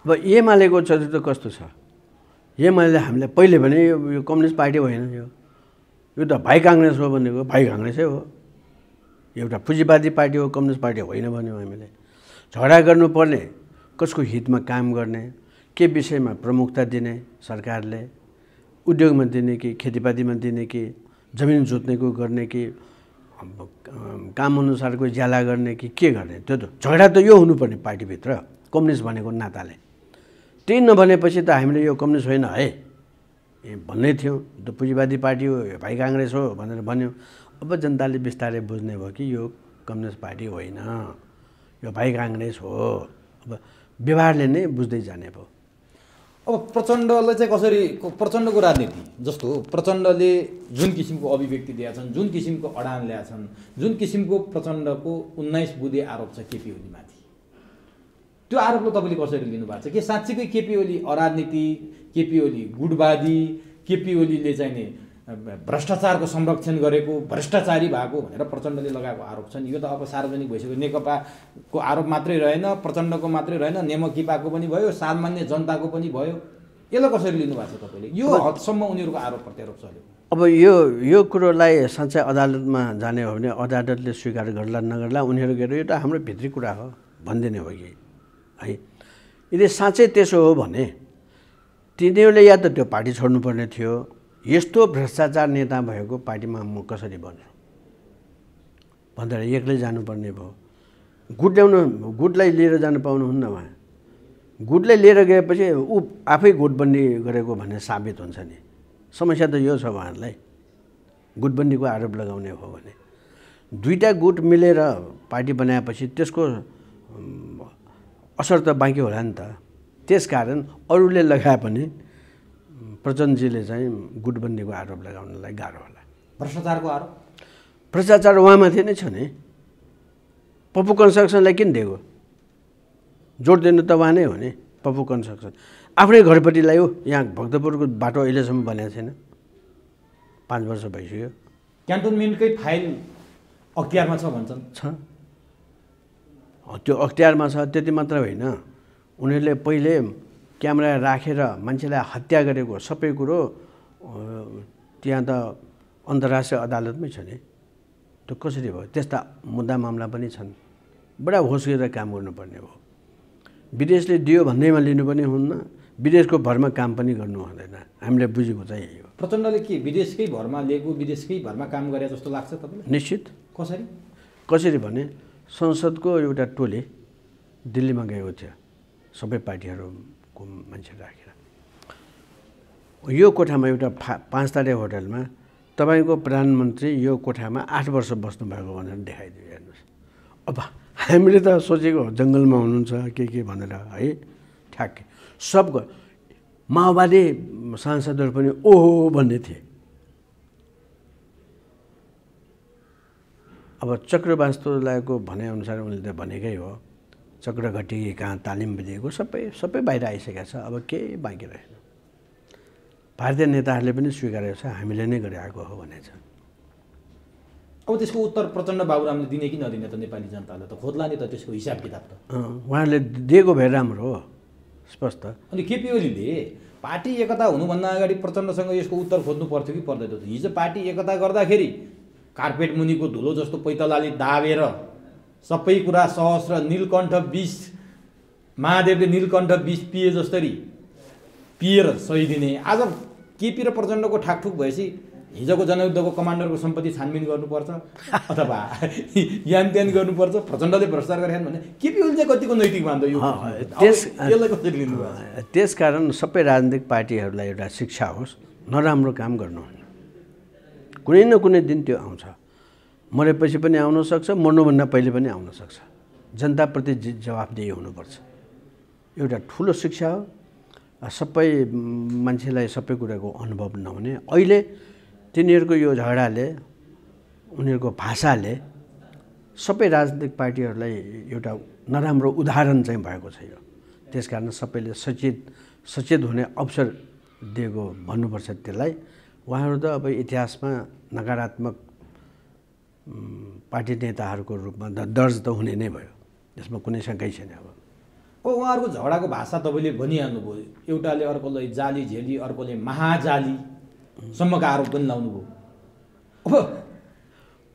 अब एमालेको चरित्र कस्तो छ एमाले हामीले पहिले भने यो कम्युनिस्ट पार्टी होइन यो त भाइ काङ्ग्रेस हो भनेको भाइ काङ्ग्रेसै हो एउटा पुँजीवादी पार्टी हो कम्युनिस्ट पार्टी होइन भन्यौँ हामीले झगडा गर्नुपर्ने कसको हितमा काम गर्ने के विषयमा प्रमुखता दिने सरकारले उद्योगमा दिने कि खेतीपातीमा दिने कि जमिन जोत्नेको गर्ने कि कामअनुसारको ज्याला गर्ने कि के गर्ने त्यो त झगडा त यो हुनुपर्ने पार्टीभित्र कम्युनिस्ट भनेको नाताले त्यही नभनेपछि त हामीले यो कम्युनिस्ट होइन है भन्नै थियौँ त पुँजीवादी पार्टी हो भाइ काङ्ग्रेस हो भनेर भन्यौँ अब जनताले बिस्तारै बुझ्ने भयो कि यो कम्युनिस्ट पार्टी होइन यो भाइ काङ्ग्रेस हो अब व्यवहारले नै बुझ्दै जाने भयो अब प्रचण्डले चाहिँ कसरी प्रचण्डको राजनीति जस्तो प्रचण्डले जुन किसिमको अभिव्यक्ति दिएका छन्, जुन किसिमको अडान ल्याएका छन्, जुन किसिमको प्रचण्डको 19 बुँदे आरोप छ केपी ओलीमाथि, त्यो आरोपलाई तपाईँले कसरी लिनुभएको छ? के साँच्चीकै केपी ओली अराजनीति, केपी ओली गुटवादी, केपी ओलीले चाहिँ नि भ्रष्टाचारको संरक्षण गरेको, भ्रष्टाचारी भएको भनेर प्रचण्डले लगाएको आरोप छन्? यो त अब सार्वजनिक भइसक्यो। नेकपाको आरोप मात्रै रहेन, प्रचण्डको मात्रै रहेन, नेमकिपाको पनि भयो, सामान्य जनताको पनि भयो। यसलाई कसरी लिनुभएको छ तपाईँले? यो हदसम्म उनीहरूको आरोप प्रत्यारोप चल्यो। अब यो कुरोलाई साँच्चै अदालतमा जाने हो भने अदालतले स्वीकार गर्ला नगर्ला उनीहरू गएर यो त हाम्रो भित्री कुरा हो भनिदिने हो कि है। यदि साँच्चै त्यसो हो भने तिनीहरूले या त त्यो पार्टी छोड्नुपर्ने थियो। यस्तो भ्रष्टाचार नेता भएको पार्टीमा म कसरी बन्छु भनेर एक्लै जानुपर्ने भयो। गुटलाई लिएर जानु पाउनुहुन्न उहाँ। गुटलाई लिएर गएपछि ऊ आफै गुटबन्दी गरेको भन्ने साबित हुन्छ नि। समस्या त यो छ उहाँहरूलाई, गुटबन्दीको आरोप लगाउने हो भने। दुईटा गुट मिलेर पार्टी बनाएपछि त्यसको असर त बाँकी होला नि त। त्यसकारण अरूले लगाए पनि प्रचण्डजीले चाहिँ गुटबन्दीको आरोप लगाउनलाई गाह्रो होला। भ्रष्टाचारको आरोप, भ्रष्टाचार उहाँमाथि नै छ नि। पप्पू कन्स्ट्रक्सनलाई किन दिएको? जोड दिनु त उहाँ नै हो नि। पप्पू कन्स्ट्रक्सन आफ्नै घरपट्टिलाई हो। यहाँ भक्तपुरको बाटो अहिलेसम्म बनेको छैन, 5 वर्ष भइसक्यो। क्यान्टोनमेन्टकै फाइल अख्तियारमा छ भन्छन्। छ, त्यो अख्तियारमा छ। त्यति मात्र होइन, उनीहरूले पहिले क्यामेरा राखेर मान्छेलाई हत्या गरेको सबै कुरो त्यहाँ त अन्तर्राष्ट्रिय अदालतमै छ नि। त्यो कसरी भयो? त्यस्ता मुद्दा मामला पनि छन्। बडा होस गरेर काम गर्नुपर्ने हो। विदेशले दियो भन्दैमा लिनु पनि हुन्न, विदेशको भरमा काम पनि गर्नु हुँदैन। हामीले बुझेको चाहिँ यही हो। प्रचण्डले के विदेशकै भरमा लिएको, विदेशकै भरमा काम गरे जस्तो लाग्छ तपाईँलाई? निश्चित। कसरी भने संसदको एउटा टोली दिल्लीमा गएको थियो, सबै पार्टीहरूको मान्छे राखेर। यो कोठामा एउटा 5 तारे होटलमा तपाईँको प्रधानमन्त्री यो कोठामा 8 वर्ष बस्नुभएको भनेर देखाइदियो। हेर्नुहोस्, अब हामीले त सोचेको जङ्गलमा हुनुहुन्छ के भनेर है। ठ्याक्कै सबको माओवादी सांसदहरू पनि ओहो भन्ने थिए। अब चक्रवास्तुलाको भनाइअनुसार उनले त भनेकै हो, चक्रघटी कहाँ तालिम दिएको सबै बाहिर आइसकेको छ। अब केही बाँकी रहेन। भारतीय नेताहरूले पनि स्वीकारेको छ, हामीले नै गरे आएको हो भनेछ। अब त्यसको उत्तर प्रचण्ड बाबुरामले दिने कि नदिने त नेपाली जनताले त खोज्ला नि त त्यसको हिसाब किताब त। उहाँहरूले दिएको भए राम्रो हो, स्पष्ट। अनि केपी ओलीले पार्टी एकता हुनुभन्दा अगाडि प्रचण्डसँग यसको उत्तर खोज्नु पर्थ्यो कि पर्दैन? हिजो पार्टी एकता गर्दाखेरि कार्पेट मुनिको धुलो जस्तो पैतलाले दाबेर सबै कुरा सहस्र नीलकण्ठ विष, महादेवले नीलकण्ठ विष पिए जसरी पिएर सही दिने। आज केपी र प्रचण्डको ठाकठुक भएपछि हिजोको जनयुद्धको कमान्डरको सम्पत्ति छानबिन गर्नुपर्छ अथवा यानत्यान गर्नुपर्छ। प्रचण्डले भ्रष्टाचार गरेछन् भने केपी ओली चाहिँ कतिको नैतिक मान्दो? यो यसलाई कसरी लिनुभयो? त्यसकारण सबै राजनीतिक पार्टीहरूलाई एउटा शिक्षा होस्, नराम्रो काम गर्नुहुन्न। कुनै न कुनै दिन त्यो आउँछ। मरेपछि पनि आउन सक्छ, मर्नुभन्दा पहिले पनि आउन सक्छ। जनताप्रति जवाफदेही हुनुपर्छ, एउटा ठुलो शिक्षा हो। सबै मान्छेलाई सबै कुराको अनुभव नहुने, अहिले तिनीहरूको यो झगडाले, उनीहरूको भाषाले सबै राजनीतिक पार्टीहरूलाई एउटा नराम्रो उदाहरण चाहिँ भएको छ। यो त्यसकारण सबैले सचेत हुने अवसर दिएको भन्नुपर्छ त्यसलाई। उहाँहरू त अब इतिहासमा नकारात्मक पार्टी नेताहरूको रूपमा दर्ज त हुने नै भयो, त्यसमा कुनै शङ्कै छैन। अब उहाँहरूको झगडाको भाषा तपाईँले भनिहाल्नुभयो, एउटाले अर्कोलाई जाली झेली, अर्कोले महाजाली सम्मका आरोप पनि लाउनुभयो। अब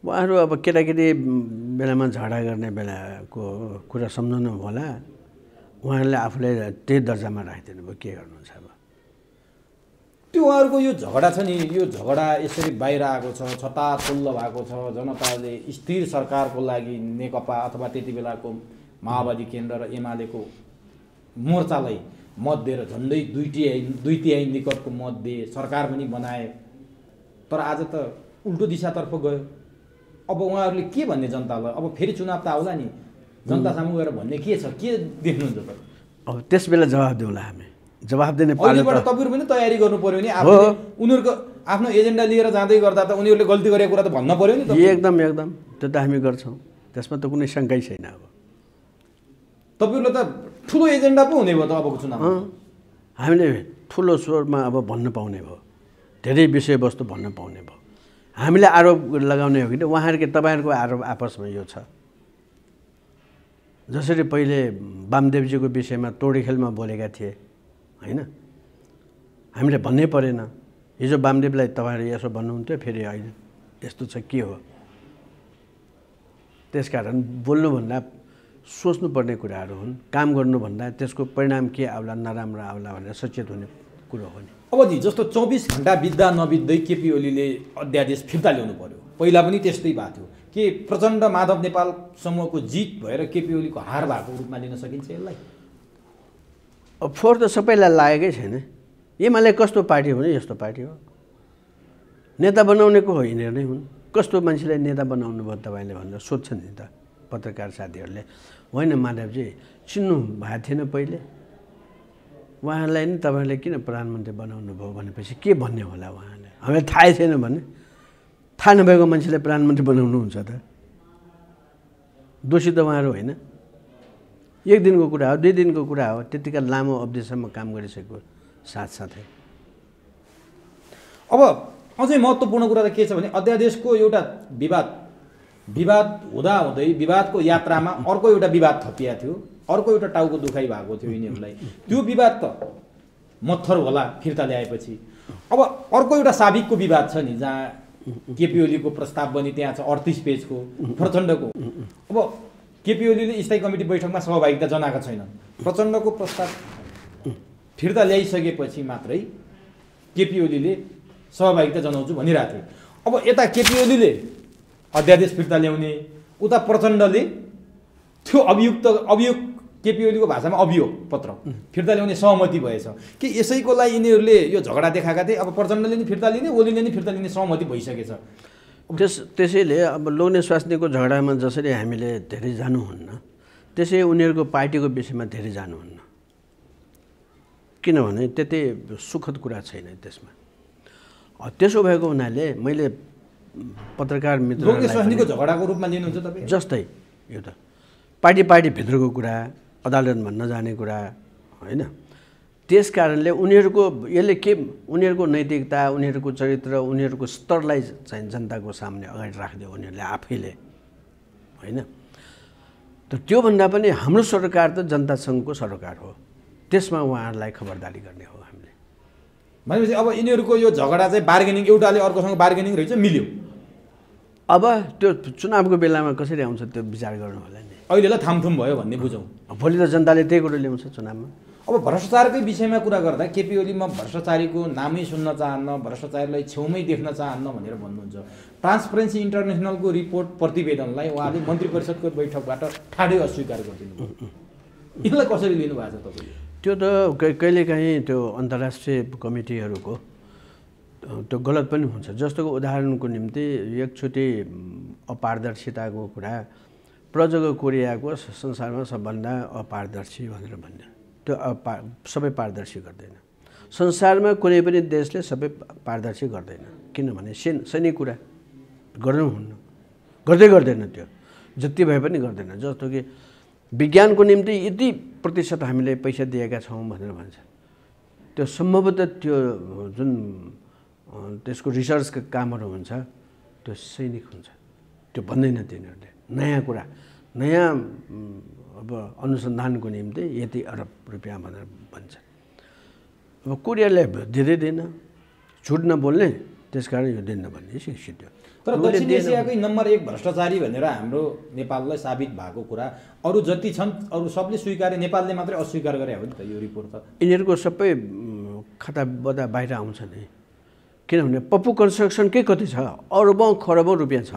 उहाँहरू अब केटाकेटी बेलामा झगडा गर्ने बेलाको कुरा सम्झनु होला। उहाँहरूले आफूलाई त्यही दर्जामा राखिदिनु भयो, के गर्नुहुन्छ अब? त्यो उहाँहरूको यो झगडा छ नि, यो झगडा यसरी बाहिर आएको छ, छताछुल्ल भएको छ। जनताले स्थिर सरकारको लागि नेकपा अथवा त्यति बेलाको माओवादी केन्द्र र एमालेको मोर्चालाई मत दिएर झन्डै दुई तिहाई निकटको मत दिए, सरकार पनि बनाए। तर आज त उल्टो दिशातर्फ गयो। अब उहाँहरूले के भन्ने जनतालाई? अब फेरि चुनाव त आउला नि, जनता सामु गएर भन्ने के छ? के देख्नुहुन्छ त? अब त्यस बेला जवाब दिउँला हामी। जवाफ दिने पालो अहिलेबाट तपाईँहरू पनि तयारी गर्नु पर्यो नि आफूले उनीहरूको आफ्नो एजेन्डा लिएर जाँदै गर्दा त उनीहरूले गल्ती गरेको कुरा त भन्न पर्यो नि एकदम त्यो त हामी गर्छौँ त्यसमा त कुनै शङ्कै छैन अब तपाईँहरूले त ठुलो एजेन्डा पो हुने भयो त अबको चुनाव हामीले ठुलो स्वरमा अब भन्न पाउने भयो धेरै विषयवस्तु भन्न पाउने भयो हामीले आरोप लगाउने हो कि उहाँहरूको तपाईँहरूको आरोप आपसमा यो छ जसरी पहिले वामदेवजीको विषयमा तोडी खेलमा बोलेका थिए होइन हामीले भन्नै परेन हिजो वामदेवलाई तपाईँहरू यसो भन्नुहुन्थ्यो फेरि अहिले यस्तो छ के हो त्यसकारण बोल्नुभन्दा सोच्नुपर्ने कुराहरू हुन् काम गर्नुभन्दा त्यसको परिणाम के आउला नराम्रो आउला भनेर सचेत हुने कुरो हो नि अब जी जस्तो 24 घण्टा बित्दा नबित्दै केपी ओलीले अध्यादेश फिर्ता ल्याउनु पर्यो पहिला पनि त्यस्तै भएको थियो के प्रचण्ड माधव नेपाल समूहको जित भएर केपी ओलीको हार भएको रूपमा लिन सकिन्छ यसलाई अब फोहोर त सबैलाई लागेकै छैन एमाले कस्तो पार्टी हो भने यस्तो पार्टी हो नेता बनाउनेको हो यिनीहरू नै हुन् कस्तो मान्छेलाई नेता बनाउनु भयो तपाईँले भनेर सोध्छन् नि त पत्रकार साथीहरूले होइन माधवजी चिन्नु भएको थिएन पहिले उहाँलाई नि तपाईँले किन प्रधानमन्त्री बनाउनु भयो भनेपछि के भन्ने होला उहाँले हामीलाई थाहै छैन भने थाहा नभएको मान्छेलाई प्रधानमन्त्री बनाउनुहुन्छ त दोषी त उहाँहरू होइन एक दिनको कुरा हो 2 दिनको कुरा हो त्यतिका लामो अवधिसम्म काम गरिसकेको साथसाथै अब अझै महत्त्वपूर्ण कुरा त के छ भने अध्यादेशको एउटा विवाद हुँदाहुँदै विवादको यात्रामा अर्को एउटा विवाद थपिया थियो अर्को एउटा टाउको दुखाइ भएको थियो यिनीहरूलाई त्यो विवाद त मत्थर होला फिर्ता ल्याएपछि अब अर्को एउटा साबिकको विवाद छ नि जहाँ केपी ओलीको प्रस्ताव पनि त्यहाँ छ 38 पेजको प्रचण्डको अब केपी ओलीले स्थायी कमिटी बैठकमा सहभागिता जनाएका छैनन् प्रचण्डको प्रस्ताव फिर्ता ल्याइसकेपछि मात्रै केपी ओलीले सहभागिता जनाउँछु भनिरहेको थिए अब यता केपी ओलीले अध्यादेश फिर्ता ल्याउने उता प्रचण्डले त्यो अभियोग केपी ओलीको भाषामा अभियोग पत्र फिर्ता ल्याउने सहमति भएछ कि यसैको लागि यिनीहरूले यो झगडा देखाएका थिए अब प्रचण्डले नि फिर्ता लिने ओलीले नि फिर्ता लिने सहमति भइसकेछ त्यसैले अब लोग्ने स्वास्नीको झगडामा जसरी हामीले धेरै जानुहुन्न त्यसै उनीहरूको पार्टीको विषयमा धेरै जानुहुन्न किनभने त्यति सुखद कुरा छैन त्यसमा त्यसो भएको हुनाले मैले पत्रकार मित्र लोग्ने स्वास्नीको झगडाको रूपमा लिनुहुन्छ तपाईँ जस्तै यो त पार्टी भित्रको कुरा अदालतमा नजाने कुरा होइन त्यस कारणले उनीहरूको यसले के उनीहरूको नैतिकता उनीहरूको चरित्र उनीहरूको स्तरलाई चाहिँ जनताको सामने अगाडि राख्दियो उनीहरूले आफैले होइन त त्योभन्दा पनि हाम्रो सरकार त जनता सङ्घको सरकार हो त्यसमा उहाँहरूलाई खबरदारी गर्ने हो हामीले भनेपछि अब यिनीहरूको यो झगडा चाहिँ बार्गेनिङ एउटाले अर्कोसँग बार्गेनिङ रहेछ मिल्यो अब त्यो चुनावको बेलामा कसरी आउँछ त्यो विचार गर्नु होला नि अहिलेलाई थामथुम भयो भन्ने बुझौँ भोलि त जनताले त्यही कुरो ल्याउँछ चुनावमा अब भ्रष्टाचारकै विषयमा कुरा गर्दा केपी ओली म भ्रष्टाचारीको नामै सुन्न चाहन्न भ्रष्टाचारीलाई छेउमै देख्न चाहन्न भनेर भन्नुहुन्छ ट्रान्सपरेन्सी इन्टरनेसनलको रिपोर्ट प्रतिवेदनलाई उहाँले मन्त्री परिषदको बैठकबाट ठाडै अस्वीकार गरिदिनु भयो यसलाई कसरी लिनुभएको छ तपाईँले त्यो त कहिलेकाहीँ त्यो अन्तर्राष्ट्रिय कमिटीहरूको त्यो गलत पनि हुन्छ जस्तोको उदाहरणको निम्ति एकचोटि अपारदर्शिताको कुरा प्रजग कोरियाको संसारमा सबभन्दा अपारदर्शी भनेर भन्छ त्यो सबै पारदर्शी गर्दैन संसारमा कुनै पनि देशले सबै पारदर्शी गर्दैन किनभने सैनिक कुरा गर्नुहुन्न गर्दैन त्यो जति भए पनि गर्दैन जस्तो कि विज्ञानको निम्ति यति प्रतिशत हामीले पैसा दिएका छौँ भनेर भन्छ त्यो सम्भवतः त्यो जुन त्यसको रिसर्चका कामहरू हुन्छ त्यो सैनिक हुन्छ त्यो भन्दैन तिनीहरूले नयाँ कुरा नयाँ अब अनुसन्धानको निम्ति यति अरब रुपियाँ भनेर भन्छ अब कोरियाले दिँदैन झुट नबोल्ने त्यसकारण यो दिन नभन्ने सिद्धियो तर दक्षिण एसियाकै नम्बर 1 भ्रष्टाचारी भनेर हाम्रो नेपाललाई साबित भएको कुरा अरू जति छन् अरू सबले स्वीकारे नेपालले मात्रै अस्वीकार गरे हो नि त यो रिपोर्ट त यिनीहरूको सबै खाता बता बाहिर आउँछ नि किनभने पप्पू कन्स्ट्रक्सनकै कति छ अरबौँ खरबौँ रुपियाँ छ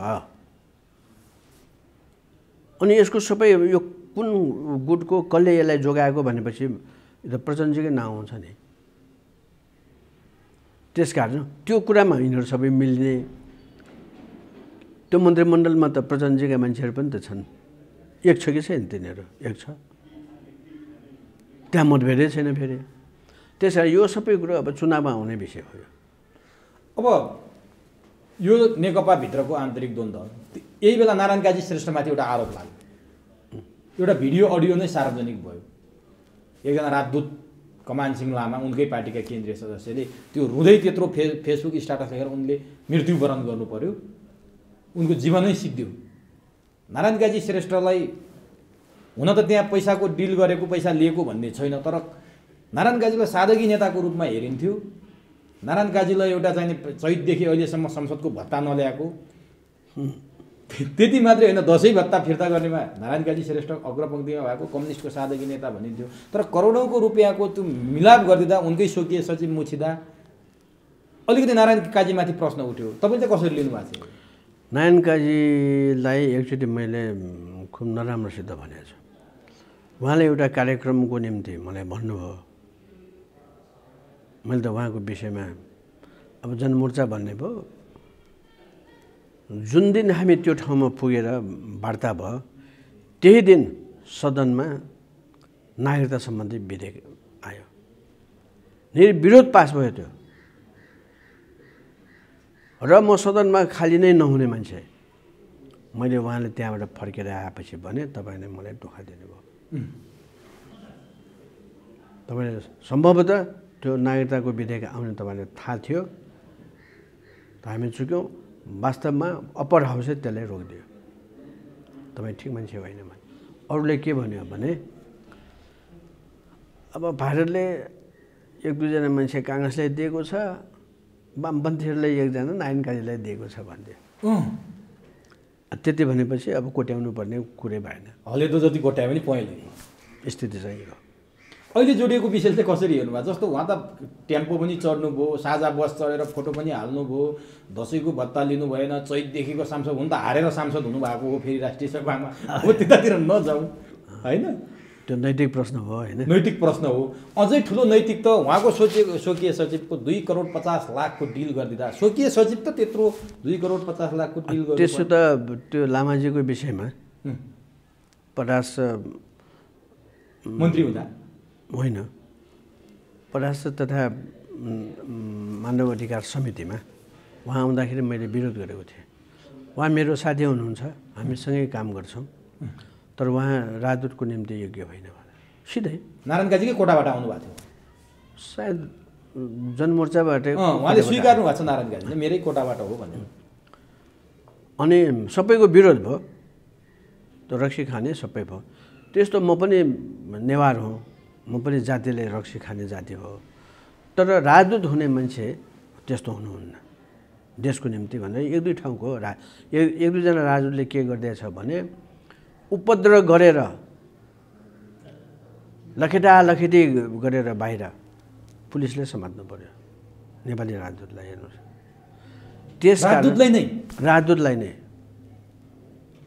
अनि यसको सबै यो कुन गुटको कसले यसलाई जोगाएको भनेपछि यो प्रचण्डजीकै नाउँ आउँछ नि त्यसकारण त्यो कुरामा यिनीहरू सबै मिल्ने त्यो मन्त्रीमण्डलमा त प्रचण्डजीका मान्छेहरू पनि त छन् एक छ कि छैन तिनीहरू एक छ त्यहाँ मतभेदै छैन फेरि त्यसैले यो सबै कुरो अब चुनावमा आउने विषय हो। अब यो नेकपाभित्रको आन्तरिक द्वन्द्व यही बेला नारायण काजी श्रेष्ठमाथि एउटा आरोप लाग्यो। एउटा भिडियो अडियो नै सार्वजनिक भयो। एकजना राजदूत कमान सिंह लामा उनकै पार्टीका केन्द्रीय सदस्यले त्यो रुँदै त्यत्रो फेसबुक स्ट्याटस लेखेर उनले मृत्युवरण गर्नु पर्यो, उनको जीवनै सिद्धियो। नारायण काजी श्रेष्ठलाई हुन त त्यहाँ पैसाको डिल गरेको पैसा लिएको भन्ने छैन, तर नारायण काजीलाई सादगी नेताको रूपमा हेरिन्थ्यो। नारायण काजीलाई एउटा चाहिँ चैतदेखि अहिलेसम्म संसदको भत्ता नल्याएको, त्यति मात्रै होइन दसैँ भत्ता फिर्ता गर्नेमा नारायण काजी श्रेष्ठ अग्रपङ्क्तिमा भएको कम्युनिस्टको सादगी नेता भनिन्थ्यो। तर करोडौँको रुपियाँको त्यो मिलाप गरिदिँदा उनकै स्वकीय सचिव मुछिँदा अलिकति नारायण काजीमाथि प्रश्न उठ्यो। तपाईँ चाहिँ कसरी लिनुभएको थियो? नारायण काजीलाई एकचोटि मैले खुब नराम्रोसित भनेको छु। उहाँले एउटा कार्यक्रमको निम्ति मलाई भन्नुभयो, मैले त उहाँको विषयमा अब जनमोर्चा भन्ने भयो। जुन दिन हामी त्यो ठाउँमा पुगेर वार्ता भयो त्यही दिन सदनमा नागरिकता सम्बन्धी विधेयक आयो, निर्विरोध पास भयो त्यो। र म सदनमा खाली नै नहुने मान्छे, मैले उहाँले त्यहाँबाट फर्केर आएपछि भने तपाईँले मलाई धोका दिनुभयो। तपाईँले सम्भवतः त्यो नागरिकताको विधेयक आउने तपाईँलाई थाहा थियो, हामी चुक्यौँ। वास्तवमा अप्पर हाउसले त्यसलाई रोकिदियो। तपाईँ ठिक मान्छे होइन भने। अरूले के भन्यो भने अब भारतले एक दुईजना मान्छे काङ्ग्रेसलाई दिएको छ, वामपन्थीहरूलाई एकजना नारायण काजीलाई दिएको छ भन्थ्यो। त्यति भनेपछि अब कोट्याउनु पर्ने कुरै भएन। हले त जति कोट्यायो भने पहिले स्थिति चाहिँ हो। अहिले जोडिएको विषय चाहिँ कसरी हेर्नुभयो? जस्तो उहाँ त टेम्पो पनि चढ्नुभयो, साझा बस चढेर फोटो पनि हाल्नुभयो, दसैँको भत्ता लिनु भएन, चैतदेखिको सांसद हुनु त हारेर सांसद हुनुभएको हो फेरि राष्ट्रिय सभामा। हो त्यतातिर नजाउँ होइन, त्यो नैतिक प्रश्न हो होइन, नैतिक प्रश्न हो। अझै ठुलो नैतिक त उहाँको स्वकीय सचिवको 2 करोड 50 लाखको डिल गरिदिँदा, स्वकीय सचिव त त्यत्रो 2 करोड 50 लाखको डिल गर्नु। त्यसो त त्यो लामाजीको विषयमा परराष्ट्र मन्त्री हुँदा होइन, परराष्ट्र तथा मानव अधिकार समितिमा उहाँ आउँदाखेरि मैले विरोध गरेको थिएँ। उहाँ मेरो साथी हुनुहुन्छ, हामीसँगै काम गर्छौँ, तर उहाँ राजदूतको निम्ति योग्य होइन भनेर सिधै नारायण काजीकै कोटाबाट आउनुभएको थियो। सायद जनमोर्चाबाट उहाँले स्वीकार्नु भएको छ नारायण काजीले मेरै कोटाबाट हो भनेर। अनि सबैको विरोध भयो, त्यो रक्सी खाने सबै भयो। त्यस्तो म पनि नेवार हुँ, म पनि जातिले रक्सी खाने जाति हो, तर राजदूत हुने मान्छे त्यस्तो हुनुहुन्न देशको निम्ति भनेर। एक दुई ठाउँको एक दुईजना राजदूतले के गर्दैछ भने उपद्रव गरेर लखेटी गरेर बाहिर पुलिसले समात्नु पर्यो नेपाली राजदूतलाई। हेर्नुहोस्, त्यस राजदूतलाई नै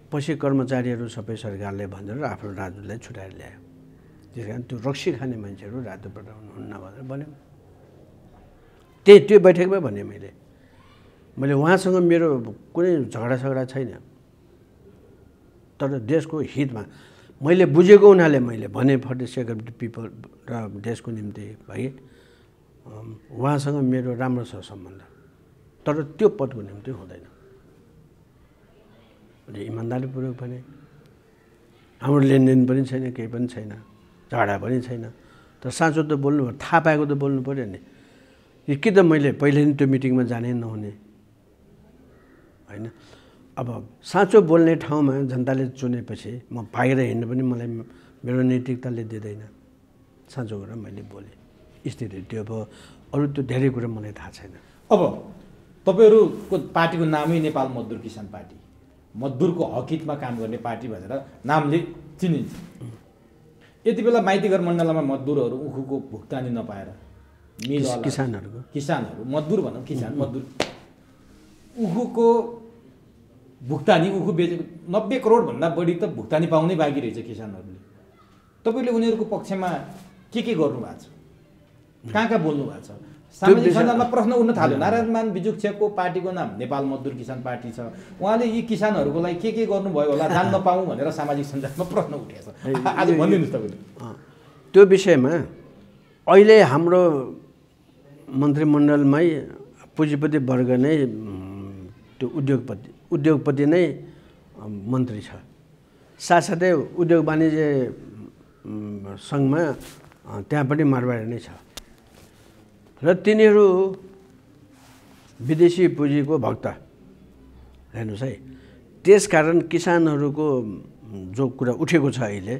पछि कर्मचारीहरू सबै सरकारले भनेर आफ्नो राजदूतलाई छुटाएर ल्यायो। त्यस कारण त्यो रक्सी खाने मान्छेहरू राजदूत पठाउनुहुन्न भनेर भन्यो। त्यो बैठकमा भने मैले उहाँसँग मेरो कुनै झगडा छैन, तर देशको हितमा मैले बुझेको हुनाले मैले भने for the sake of the people र देशको निम्ति है उहाँसँग मेरो राम्रो छ सम्बन्ध, तर त्यो पदको निम्ति हुँदैन। इमान्दारीपूर्वक भने हाम्रो लेनदेन पनि छैन, केही पनि छैन, झगडा पनि छैन, तर साँचो त बोल्नु पर्यो, थाहा पाएको त बोल्नु पऱ्यो नि। कि त मैले पहिले नि त्यो मिटिङमा जाने नहुने होइन। अब साँचो बोल्ने ठाउँमा जनताले चुनेपछि म भागेर हिँड्नु पनि मलाई मेरो नैतिकताले दिँदैन। साँचो कुरा मैले बोलेँ, स्थिति त्यो भयो। अरू त्यो धेरै कुरा मलाई थाहा छैन। अब तपाईँहरूको पार्टीको नामै नेपाल मजदुर किसान पार्टी, मजदुरको हकितमा काम गर्ने पार्टी भनेर नामले चिनिन्छ। यति बेला माइतीघर मण्डलमा मजदुरहरू उखुको भुक्तानी नपाएर किसानहरू मजदुर भनौँ, किसान मजदुर उखुको भुक्तानी उखु बेचेको 90 करोडभन्दा बढी त भुक्तानी पाउनै बाँकी रहेछ किसानहरूले। तपाईँले उनीहरूको पक्षमा के गर्नु भएको छ? कहाँ बोल्नु भएको छ? सामाजिक सञ्जालमा प्रश्न उठ्न थाल्यो। नारायणमान बिजुक्छेको पार्टीको नाम नेपाल मजदुर किसान पार्टी छ, उहाँले यी किसानहरूको लागि के गर्नुभयो होला जान्न पाऊँ भनेर सामाजिक सञ्जालमा प्रश्न उठेको छ। आज भनिदिनुहोस् तपाईँले। त्यो विषयमा अहिले हाम्रो मन्त्रीमण्डलमै पुँजीपति वर्ग नै त्यो उद्योगपति नै मन्त्री छ। साथसाथै उद्योग वाणिज्य सङ्घमा त्यहाँ पनि मारवाडी नै छ र तिनीहरू विदेशी पुँजीको भक्त हेर्नुहोस् है। त्यसकारण किसानहरूको जो कुरा उठेको छ अहिले,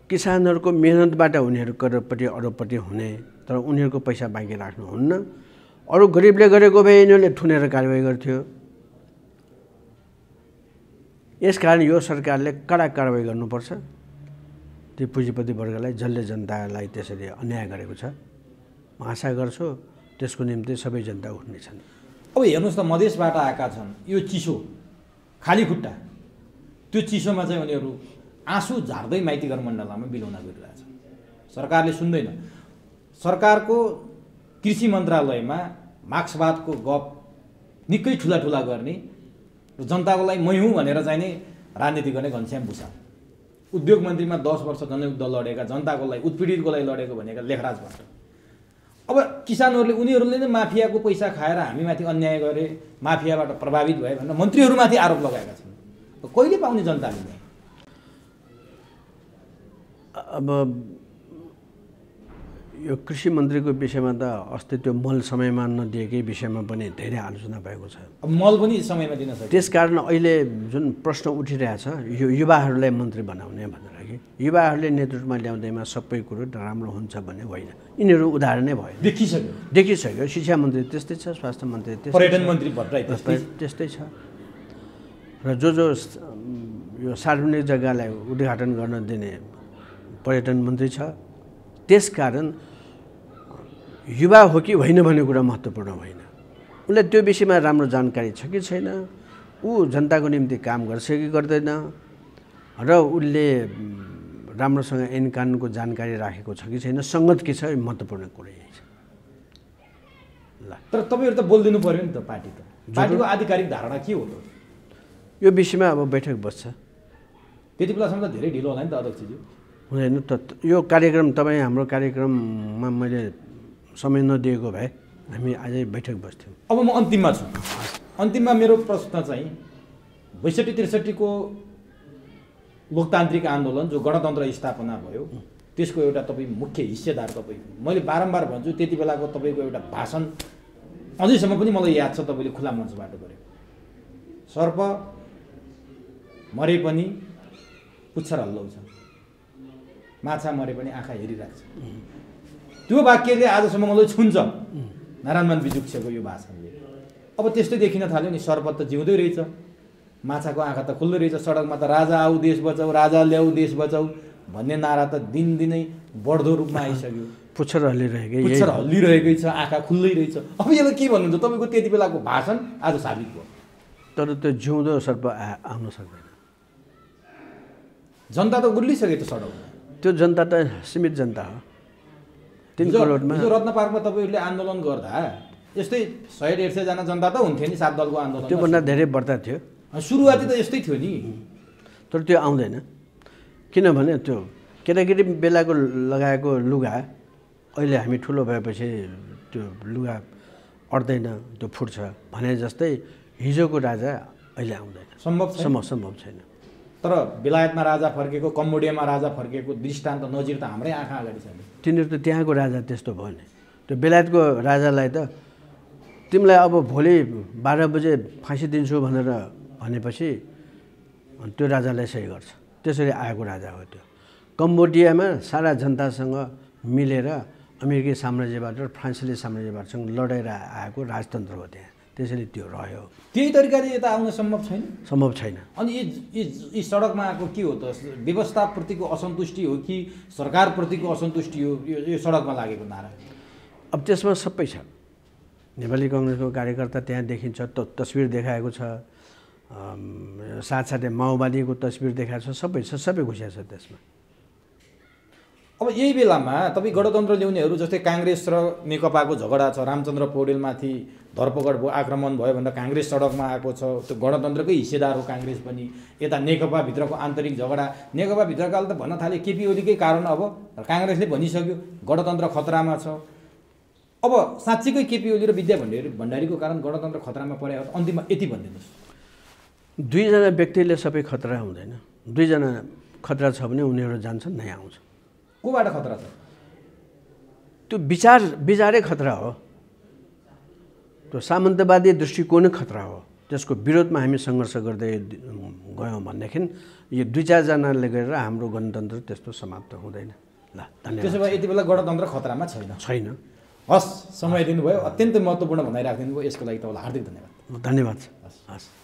किसानहरूको मेहनतबाट उनीहरू करोडपति अरबपति हुने, तर उनीहरूको पैसा बाँकी राख्नुहुन्न। अरू गरिबले गरेको भए यिनीहरूले थुनेर कारवाही गर्थ्यो। यसकारण यो सरकारले कडा कारवाही गर्नुपर्छ त्यो पुँजीपति वर्गलाई, जसले जनतालाई त्यसरी अन्याय गरेको छ। म आशा गर्छु त्यसको निम्ति सबै जनता उठ्नेछन्। अब हेर्नुहोस् त, मधेसबाट आएका छन्, यो चिसो खाली खुट्टा, त्यो चिसोमा चाहिँ उनीहरू आँसु झार्दै माइतीघर मण्डलामा बिलौना गरिरहेछन्। सरकारले सुन्दैन। सरकारको कृषि मन्त्रालयमा मार्क्सवादको गफ निकै ठुला ठुला गर्ने र जनताको लागि मै हुँ भनेर चाहिँ नै राजनीति गर्ने घनश्याम भूषाल, उद्योग मन्त्रीमा 10 वर्ष जनयुद्ध लडेका, जनताको लागि उत्पीडितको लागि लडेको भनेका लेखराज भट्ट। अब किसानहरूले उनीहरूले नै माफियाको पैसा खाएर हामीमाथि अन्याय गरे, माफियाबाट प्रभावित भए भनेर मन्त्रीहरूमाथि आरोप लगाएका छन्। कहिले पाउने जनताले नै? अब यो कृषि मन्त्रीको विषयमा त अस्ति त्यो मल समयमा नदिएकै विषयमा पनि धेरै आलोचना भएको छ। अब मल पनि समयमा दिन सक्छ। त्यसकारण अहिले जुन प्रश्न उठिरहेछ यो युवाहरूलाई मन्त्री बनाउने भनेर कि युवाहरूले नेतृत्वमा ल्याउँदैमा सबै कुरो राम्रो हुन्छ भन्ने होइन। यिनीहरू उदाहरणै भयो, देखिसक्यो। शिक्षा मन्त्री त्यस्तै छ, स्वास्थ्य मन्त्री त्यस्तै, पर्यटन मन्त्री भट्टराई त्यस्तै छ। र जो यो सार्वजनिक जग्गालाई उद्घाटन गर्न दिने पर्यटन मन्त्री छ। त्यसकारण युवा हो कि होइन भन्ने कुरा महत्त्वपूर्ण होइन। उसलाई त्यो विषयमा राम्रो जानकारी छ कि छैन, ऊ जनताको निम्ति काम गर्छ कि गर्दैन, र उसले राम्रोसँग ऐन कानुनको जानकारी राखेको छ कि छैन, सङ्गत के छ, महत्त्वपूर्ण कुरा यही छ। ल, तर तपाईँहरू त बोलिदिनु पऱ्यो नि त। पार्टीको आधिकारिक धारणा के हो त? यो विषयमा अब बैठक बस्छ। त्यति बेलासम्म त धेरै ढिलो होला नि त अध्यक्षज्यू? हुँदैन त। यो कार्यक्रम तपाईँ हाम्रो कार्यक्रममा मैले समय नदिएको भए हामी अझै बैठक बस्थ्यौँ। अब म अन्तिममा छु। अन्तिममा मेरो प्रश्न चाहिँ 62-63 को लोकतान्त्रिक आन्दोलन जो गणतन्त्र स्थापना भयो, त्यसको एउटा तपाईँ मुख्य हिस्सेदार तपाईँ। मैले बारम्बार भन्छु, त्यति बेलाको तपाईँको एउटा भाषण अझैसम्म पनि मलाई याद छ, तपाईँले खुला मञ्चबाट गरेको। सर्प मरे पनि पुच्छर हल्लाउँछ, माछा मरे पनि आँखा हेरिराख्छ। त्यो वाक्यले आजसम्म मलाई छुन्छ, नारायणमान बिजुक्सेको यो भाषणले। अब त्यस्तै देखिन थाल्यो नि, सर्प त जिउँदै रहेछ, माछाको आँखा त खुल्दै रहेछ। सडकमा त राजा आऊ देश बचाऊ, राजा ल्याऊ देश बचाऊ भन्ने नारा त दिनदिनै बढ्दो रूपमा आइसक्यो। पुच्छर हल्लिरहेकै छ, आँखा खुल्दै रहेछ। अब यसलाई के भन्नुहुन्छ? तपाईँको त्यति बेलाको भाषण आज साबित भयो। तर त्यो जिउँदो सर्प आउन सक्दैन। जनता त गुल्लिसके त सडकमा। त्यो जनता त सीमित जनता हो। 3 करोडमा रत्न पार्कमा तपाईँहरूले आन्दोलन गर्दा यस्तै 100-150 जना जनता त हुन्थ्यो नि, 7 दलको आन्दोलन। त्योभन्दा धेरै बढ्ता थियो। सुरुवाती त यस्तै थियो नि। तर त्यो आउँदैन, किनभने त्यो केटाकेटी बेलाको लगाएको लुगा अहिले हामी ठुलो भएपछि त्यो लुगा अट्दैन, त्यो फुट्छ भने जस्तै हिजोको राजा अहिले आउँदैन। सम्भव छैन। तर बेलायतमा राजा फर्केको, कम्बोडियामा राजा फर्केको दृष्टान्त नजिर त हाम्रै आँखा अगाडि छ। तिनीहरू त त्यहाँको राजा त्यस्तो भयो नि। त्यो बेलायतको राजालाई त तिमीलाई अब भोलि 12 बजे फाँसी दिन्छु भनेपछि त्यो राजालाई सही गर्छ। त्यसरी आएको राजा हो त्यो। कम्बोडियामा सारा जनतासँग मिलेर अमेरिकी साम्राज्यबाट र फ्रान्सेली साम्राज्यबाटसँग लडेर आएको राजतन्त्र हो त्यहाँ। त्यसैले त्यो रह्यो। त्यही तरिकाले यता आउन सम्भव छैन। अनि यी सडकमा आएको के हो त? व्यवस्थाप्रतिको असन्तुष्टि हो कि सरकारप्रतिको असन्तुष्टि हो यो सडकमा लागेको नारा? अब त्यसमा सबै छ। नेपाली कङ्ग्रेसको कार्यकर्ता त्यहाँ देखिन्छ, तस्बिर देखाएको छ, साथसाथै माओवादीको तस्बिर देखाएको छ, सबै घुसिया छ त्यसमा। अब यही बेलामा तपाईँ गणतन्त्र ल्याउनेहरू जस्तै काङ्ग्रेस र नेकपाको झगडा छ, रामचन्द्र पौडेलमाथि धरपकड भयो, आक्रमण भयो भनेर काङ्ग्रेस सडकमा आएको छ। त्यो गणतन्त्रकै हिस्सेदार हो काङ्ग्रेस पनि। यता नेकपाभित्रको आन्तरिक झगडा, नेकपाभित्रकाले त भन्न थाले केपी ओलीकै कारण। अब काङ्ग्रेसले भनिसक्यो गणतन्त्र खतरामा छ। अब साँच्चीकै केपी ओली र विद्या भण्डारीको कारण गणतन्त्र खतरामा पर्यो। अन्तिममा यति भनिदिनुहोस्, दुईजना व्यक्तिले सबै खतरा हुँदैन। दुईजना खतरा छ भने उनीहरू जान्छन्, नयाँ आउँछ। कोबाट खतरा छ? त्यो विचारै खतरा हो। त्यो सामन्तवादी दृष्टिकोणै खतरा हो। त्यसको विरोधमा हामी सङ्घर्ष गर्दै गयौँ भनेदेखि यो दुई चारजनाले गरेर हाम्रो गणतन्त्र त्यस्तो समाप्त हुँदैन। ल, धन्यवाद। त्यसो भए यति बेला गणतन्त्र खतरामा छैन। हस्, समय दिनुभयो, अत्यन्तै महत्त्वपूर्ण भनाइ राखिदिनु भयो। यसको लागि तपाईँलाई हार्दिक धन्यवाद। धन्यवाद। हस्।